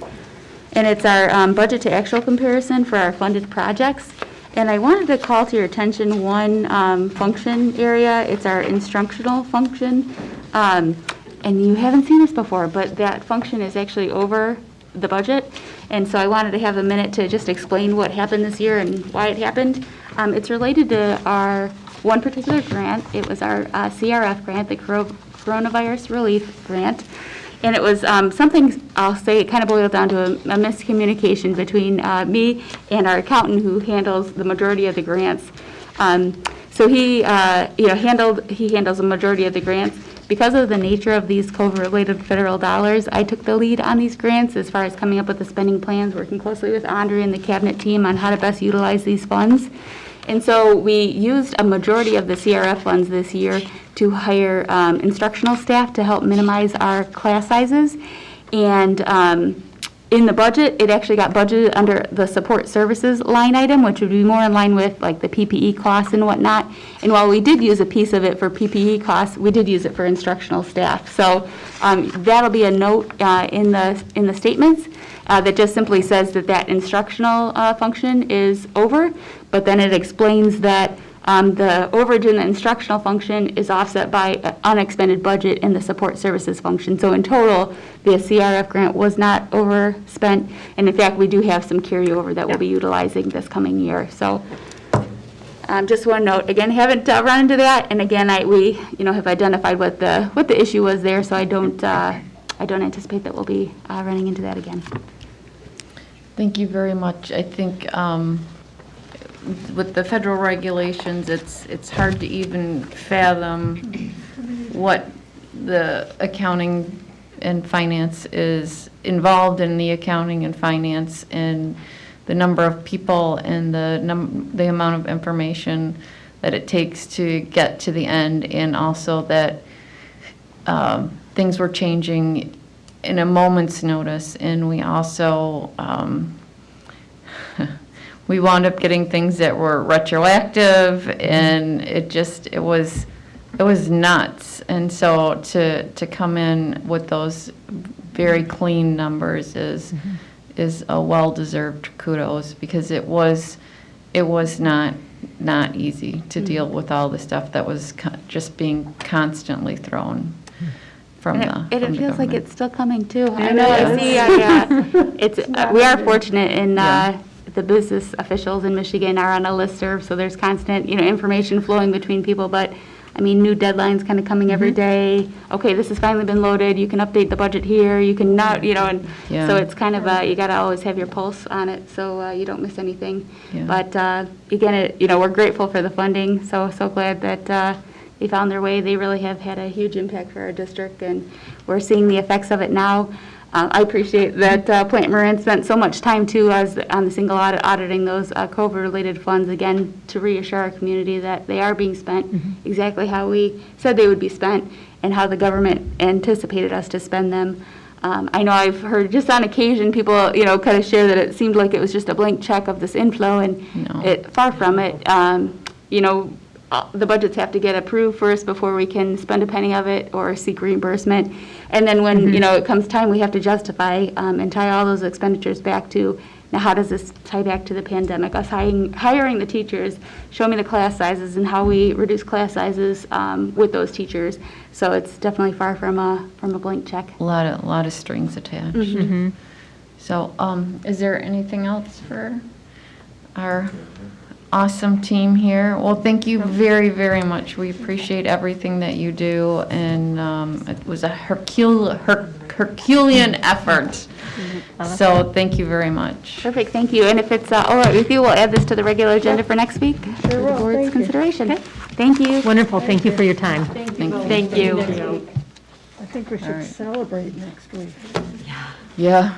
and it's our budget to actual comparison for our funded projects. And I wanted to call to your attention one function area. It's our instructional function, and you haven't seen this before, but that function is actually over the budget. And so I wanted to have a minute to just explain what happened this year and why it happened. It's related to our one particular grant. It was our CRF grant, the Coronavirus Relief Grant. And it was something, I'll say, it kind of boiled down to a miscommunication between me and our accountant who handles the majority of the grants. So he handles the majority of the grants. Because of the nature of these COVID-related federal dollars, I took the lead on these grants as far as coming up with the spending plans, working closely with Andre and the cabinet team on how to best utilize these funds. And so we used a majority of the CRF funds this year to hire instructional staff to help minimize our class sizes. And in the budget, it actually got budgeted under the support services line item, which would be more in line with like the PPE costs and whatnot. And while we did use a piece of it for PPE costs, we did use it for instructional staff. So that'll be a note in the statements that just simply says that instructional function is over, but then it explains that the overage in the instructional function is offset by unexpended budget in the support services function. So in total, the CRF grant was not overspent, and in fact, we do have some carryover that we'll be utilizing this coming year. So just one note, again, haven't run into that, and again, we have identified what the issue was there, so I don't anticipate that we'll be running into that again. Thank you very much. I think with the federal regulations, it's hard to even fathom what the accounting and finance is involved in the accounting and finance, and the number of people and the amount of information that it takes to get to the end, and also that things were changing in a moment's notice, and we also we wound up getting things that were retroactive, and it was nuts. And so to come in with those very clean numbers is a well-deserved kudos, because it was not easy to deal with all the stuff that was just being constantly thrown from it feels like it's still coming too. I It know. is. I see. We are fortunate in the business officials in Michigan are on a listserv, so there's constant information flowing between people. But I mean, new deadlines kind of coming every day. Okay, this has finally been loaded. You can update the budget here. You can not, and so it's kind of you got to always have your pulse on it, so you don't miss anything. Yeah. But again, we're grateful for the funding. So glad that they found their way. They really have had a huge impact for our district, and we're seeing the effects of it now. I appreciate that Plant Moran spent so much time too on the single audit, auditing those COVID-related funds again to reassure our community that they are being spent exactly how we said they would be spent and how the government anticipated us to spend them. I know I've heard just on occasion people kind of share that it seemed like it was just a blank check of this inflow, and far from it. The budgets have to get approved first before we can spend a penny of it or seek reimbursement. And then when, it comes time, we have to justify and tie all those expenditures back to Now, how does this tie back to the pandemic? Us hiring the teachers, show me the class sizes and how we reduce class sizes with those teachers. So it's definitely far from a blank check. A lot of strings attached. So, is there anything else for our awesome team here? Well, thank you very, very much. We appreciate everything that you do, and it was a Herculean effort. So, thank you very much. Perfect, thank you. And if it's all right with you, we'll add this to the regular agenda for next week. For the board's consideration. Thank you. Wonderful, thank you for your time. Thank you. I think we should celebrate next week. Yeah.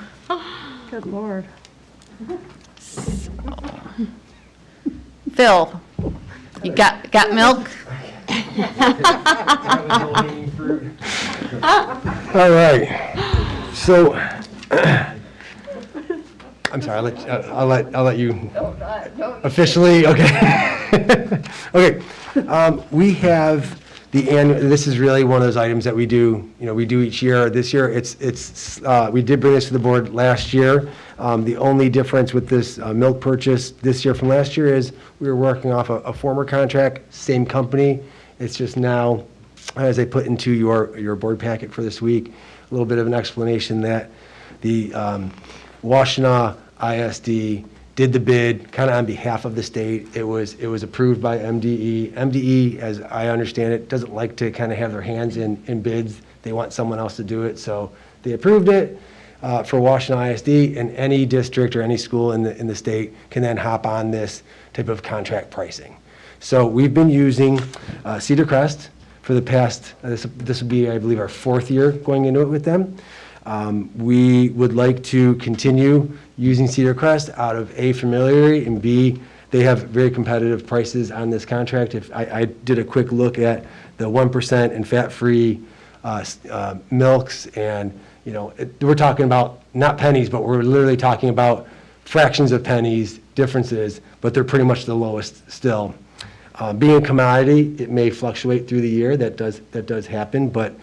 Good Lord. Phil, you got milk? All right. So, I'm sorry, I'll let you officially, okay. Okay, we have the annual, this is really one of those items that we do each year. This year, we did bring this to the board last year. The only difference with this milk purchase this year from last year is we were working off a former contract, same company. It's just now, as I put into your board packet for this week, a little bit of an explanation that the Washtenaw ISD did the bid kind of on behalf of the state. It was approved by MDE. MDE, as I understand it, doesn't like to kind of have their hands in bids. They want someone else to do it, so they approved it for Washtenaw ISD, and any district or any school in the state can then hop on this type of contract pricing. So we've been using Cedar Crest for the past, this will be, I believe, our 4th year going into it with them. We would like to continue using Cedar Crest out of A, familiarity, and B, they have very competitive prices on this contract. If I did a quick look at the 1% and fat-free milks, and we're talking about not pennies, but we're literally talking about fractions of pennies differences, but they're pretty much the lowest still. Being a commodity, it may fluctuate through the year. That does happen, but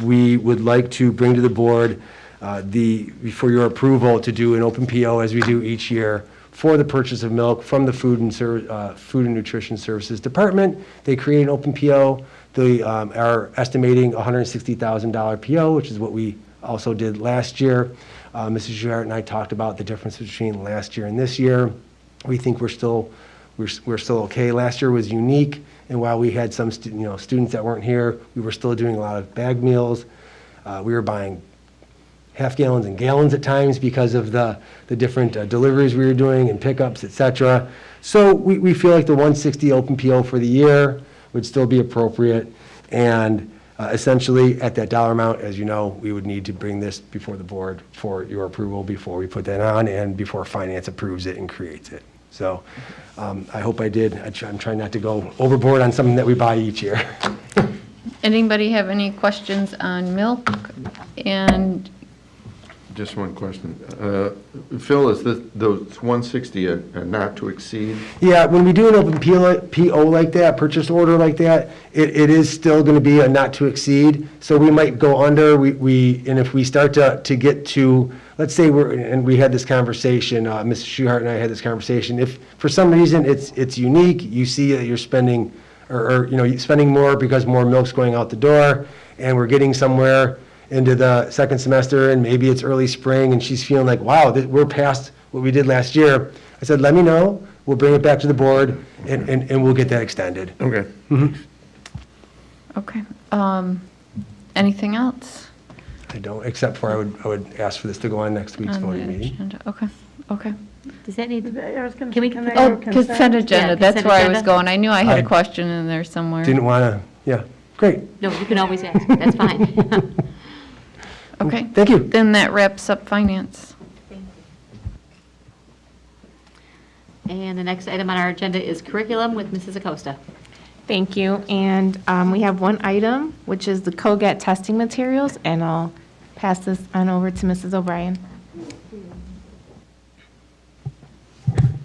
we would like to bring to the board for your approval to do an open PO as we do each year for the purchase of milk from the Food and Nutrition Services Department. They create an open PO. They are estimating $160,000 PO, which is what we also did last year. Mrs. Schuhart and I talked about the difference between last year and this year. We think we're still okay. Last year was unique, and while we had some students that weren't here, we were still doing a lot of bag meals. We were buying half gallons and gallons at times because of the different deliveries we were doing and pickups, etc. So we feel like the 160 open PO for the year would still be appropriate, and essentially at that dollar amount, as you know, we would need to bring this before the board for your approval before we put that on and before finance approves it and creates it. So I hope I did. I'm trying not to go overboard on something that we buy each year. Anybody have any questions on milk? And Just one question. Phil, is those 160 a not to exceed? Yeah, when we do an open PO like that, purchase order like that, it is still going to be a not to exceed. So we might go under, and if we start to get to, let's say we had this conversation, Mrs. Schuhart and I had this conversation, if for some reason it's unique, you see that you're spending, or you're spending more because more milk's going out the door, and we're getting somewhere into the second semester, and maybe it's early spring, and she's feeling like, wow, we're past what we did last year. I said, let me know. We'll bring it back to the board, and we'll get that extended. Okay. Mm-hmm. Okay. Anything else? I don't, except for I would ask for this to go on next week's On the voting meeting. agenda. Okay. Does that need, Can we? Oh, consent agenda, that's consent where I was agenda. going. I knew I had a I question in there somewhere. Didn't want to, yeah, great. No, you can always ask, that's fine. Okay. Thank you. Then that wraps up finance. And the next item on our agenda is curriculum with Mrs. Acosta. Thank you. And we have one item, which is the COGAT testing materials, and I'll pass this on over to Mrs. O'Brien.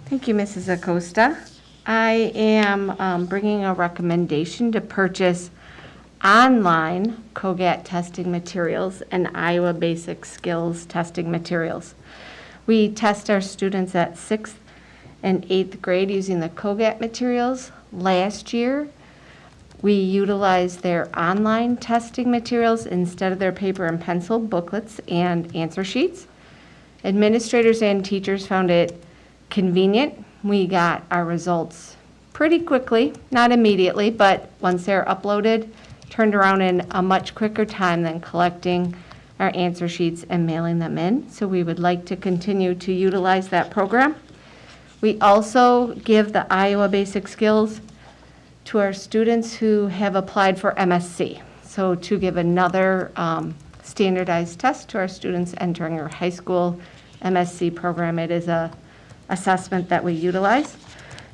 Thank you, Mrs. Acosta. I am bringing a recommendation to purchase online COGAT testing materials and Iowa Basic Skills testing materials. We test our students at 6th and 8th grade using the COGAT materials. Last year, we utilized their online testing materials instead of their paper and pencil booklets and answer sheets. Administrators and teachers found it convenient. We got our results pretty quickly, not immediately, but once they're uploaded, turned around in a much quicker time than collecting our answer sheets and mailing them in. So we would like to continue to utilize that program. We also give the Iowa Basic Skills to our students who have applied for MSc. So to give another standardized test to our students entering our high school MSc program, it is a assessment that we utilize.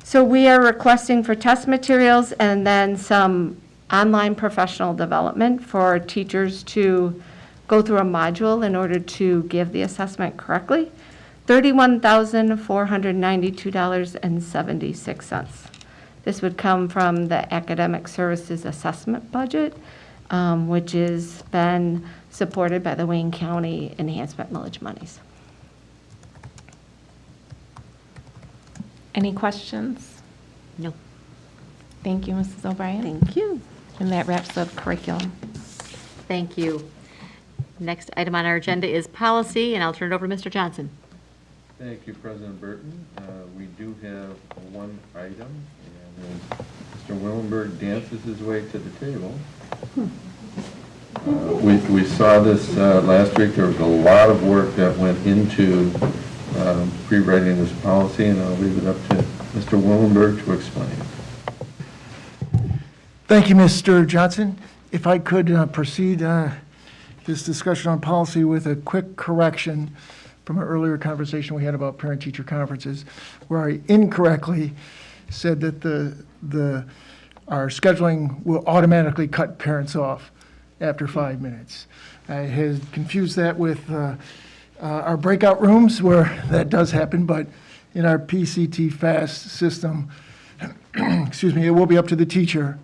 So we are requesting for test materials and then some online professional development for teachers to go through a module in order to give the assessment correctly. $31,492.76. This would come from the Academic Services Assessment Budget, which has been supported by the Wayne County Enhancement Millage monies. Any questions? No. Thank you, Mrs. O'Brien. Thank you. And that wraps up curriculum. Thank you. Next item on our agenda is policy, and I'll turn it over to Mr. Johnson. Thank you, President Burton. We do have one item, and as Mr. Willenberg dances his way to the table. We saw this last week. There was a lot of work that went into pre-writing this policy, and I'll leave it up to Mr. Willenberg to explain. Thank you, Mr. Johnson. If I could proceed this discussion on policy with a quick correction from an earlier conversation we had about parent-teacher conferences, where I incorrectly said that our scheduling will automatically cut parents off after 5 minutes. I had confused that with our breakout rooms where that does happen, but in our PCT FAST system, excuse me, it will be up to the teacher,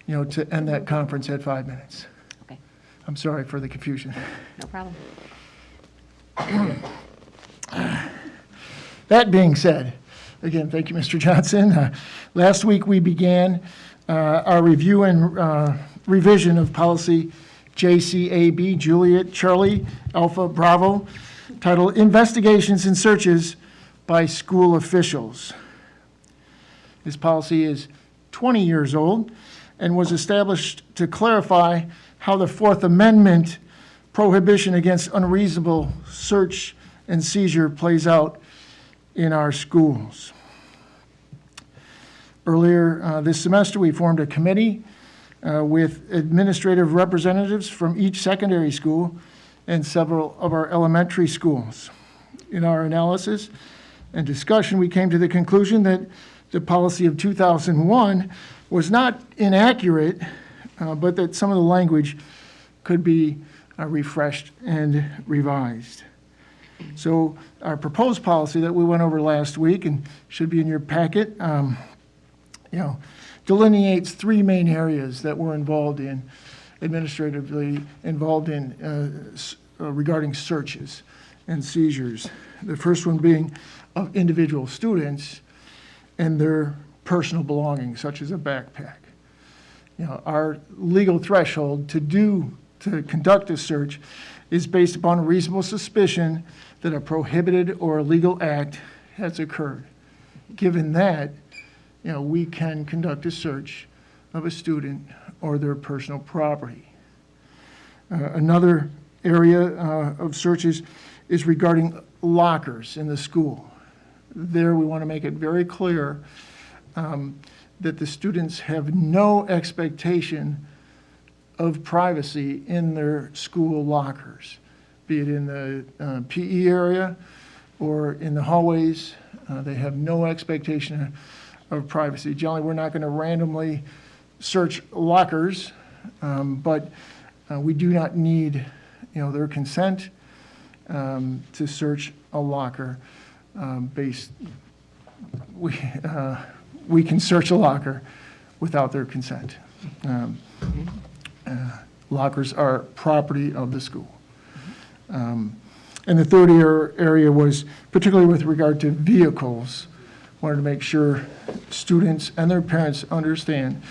to end that conference at 5 minutes. Okay. I'm sorry for the confusion. No problem. That being said, again, thank you, Mr. Johnson. Last week, we began our review and revision of policy JCAB, Juliet, Charlie, Alpha, Bravo, titled Investigations and Searches by School Officials. This policy is 20 years old and was established to clarify how the Fourth Amendment prohibition against unreasonable search and seizure plays out in our schools. Earlier this semester, we formed a committee with administrative representatives from each secondary school and several of our elementary schools. In our analysis and discussion, we came to the conclusion that the policy of 2001 was not inaccurate, but that some of the language could be refreshed and revised. So our proposed policy that we went over last week and should be in your packet, delineates three main areas that we're involved in, administratively involved in regarding searches and seizures. The first one being of individual students and their personal belongings, such as a backpack. Our legal threshold to conduct a search is based upon a reasonable suspicion that a prohibited or illegal act has occurred. Given that, we can conduct a search of a student or their personal property. Another area of searches is regarding lockers in the school. There, we want to make it very clear that the students have no expectation of privacy in their school lockers, be it in the PE area or in the hallways. They have no expectation of privacy. Generally, we're not going to randomly search lockers, but we do not need, their consent to search a locker. We can search a locker without their consent. Lockers are property of the school. And And the third area was particularly with regard to vehicles. Wanted to make sure students and their parents understand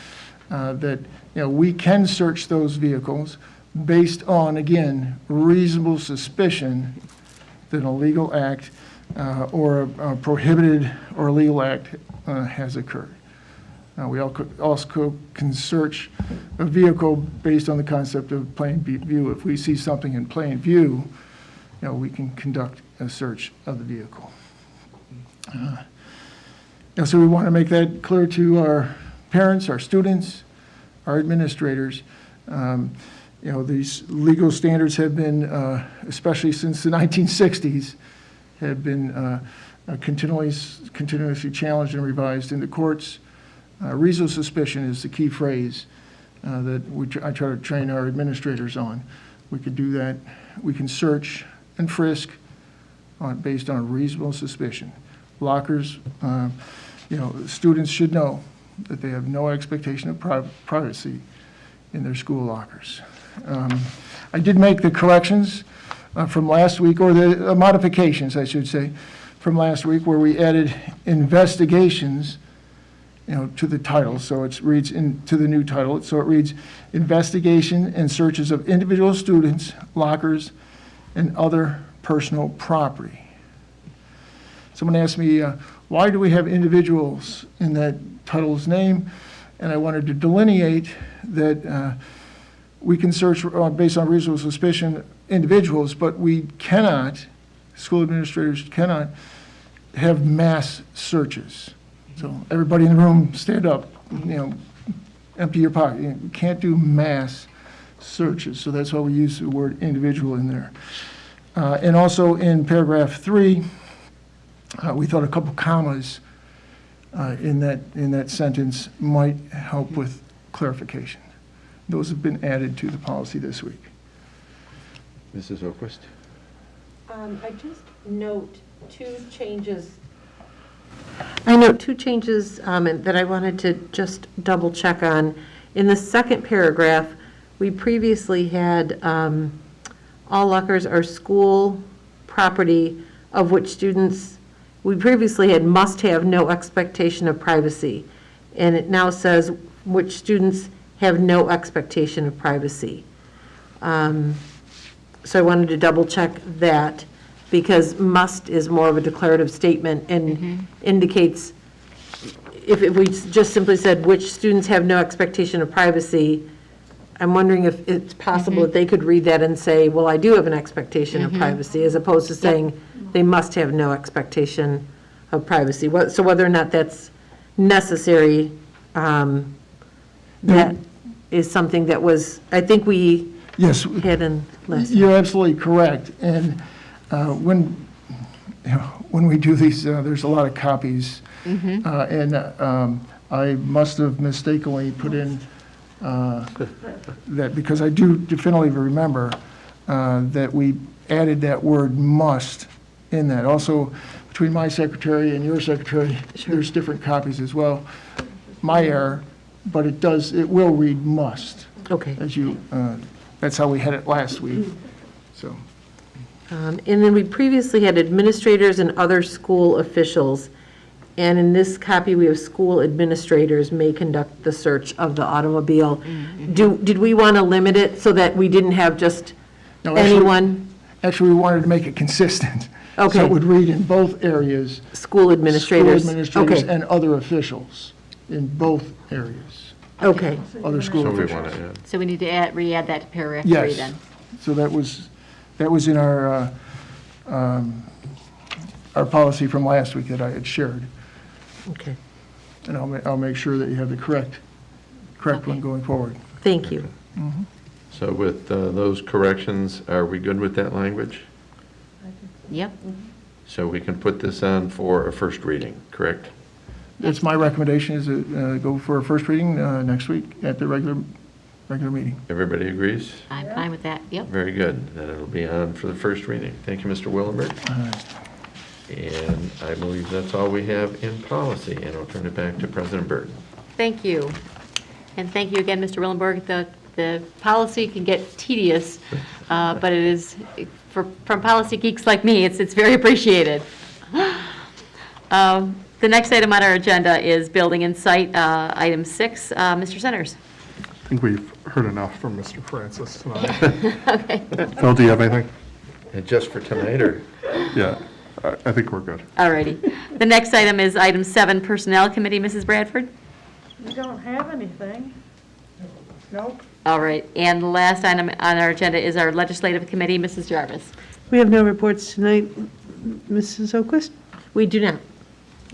that, we can search those vehicles based on, again, reasonable suspicion that an illegal act or a prohibited or illegal act has occurred. We also can search a vehicle based on the concept of plain view. If we see something in plain view, we can conduct a search of the vehicle. So we want to make that clear to our parents, our students, our administrators. These legal standards have been, especially since the 1960s, have been continuously challenged and revised in the courts. Reasonable suspicion is the key phrase that I try to train our administrators on. We could do that. We can search and frisk based on reasonable suspicion. Lockers, students should know that they have no expectation of privacy in their school lockers. I did make the corrections from last week, or the modifications, I should say, from last week, where we added investigations, to the title. So it reads into the new title. So it reads, investigation and searches of individual students, lockers, and other personal property. Someone asked me, why do we have individuals in that title's name? And I wanted to delineate that we can search based on reasonable suspicion individuals, but we cannot, school administrators cannot have mass searches. So everybody in the room, stand up, empty your pocket. You can't do mass searches, so that's why we use the word individual in there. And also in paragraph 3, we thought a couple commas in that sentence might help with clarification. Those have been added to the policy this week. Mrs. Oquist? I just note two changes. I note two changes that I wanted to just double check on. In the second paragraph, we previously had all lockers are school property of which students, we previously had must have no expectation of privacy. And it now says which students have no expectation of privacy. So I wanted to double check that, because must is more of a declarative statement and indicates, if we just simply said which students have no expectation of privacy, I'm wondering if it's possible that they could read that and say, well, I do have an expectation of privacy, as opposed to saying they must have no expectation of privacy. So whether or not that's necessary, that is something that was, I think we had in last. You're absolutely correct. And when we do these, there's a lot of copies. And I must have mistakenly put in that, because I do definitely remember that we added that word must in that. Also, between my secretary and your secretary, there's different copies as well. My error, but it will read must. Okay. That's how we had it last week, so. And then we previously had administrators and other school officials. And in this copy, we have school administrators may conduct the search of the automobile. Did we want to limit it so that we didn't have just anyone? Actually, we wanted to make it consistent. Okay. So it would read in both areas. School administrators. School administrators Okay. and other officials in both areas. Okay. Other school So we officials. want to add. So we need to re-add that to paragraph 3 Yes. then. So that was in our policy from last week that I had shared. Okay. And I'll make sure that you have the correct one going forward. Thank you. So with those corrections, are we good with that language? Yep. So we can put this on for a first reading, correct? That's my recommendation, is to go for a first reading next week at the regular meeting. Everybody agrees? I'm fine with that, yep. Very good. Then it'll be on for the first reading. Thank you, Mr. Willenberg. And I believe that's all we have in policy, and I'll turn it back to President Burton. Thank you. And thank you again, Mr. Willenberg. The The policy can get tedious, but it is, from policy geeks like me, it's very appreciated. The next item on our agenda is Building and Site, item 6. Mr. Centers. I think we've heard enough from Mr. Francis tonight. Okay. Phil, do you have anything? And just for tonight, or? Yeah, I think we're good. All righty. The next item is item 7, Personnel Committee. Mrs. Bradford? We don't have anything. Nope. All right. And the last item on our agenda is our Legislative Committee. Mrs. Jarvis? We have no reports tonight. Mrs. O'Quist? We do not.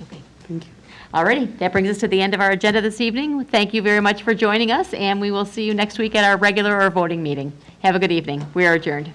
Okay. Thank you. All righty. That brings us to the end of our agenda this evening. Thank you very much for joining us, and we will see you next week at our regular or voting meeting. Have a good evening. We are adjourned.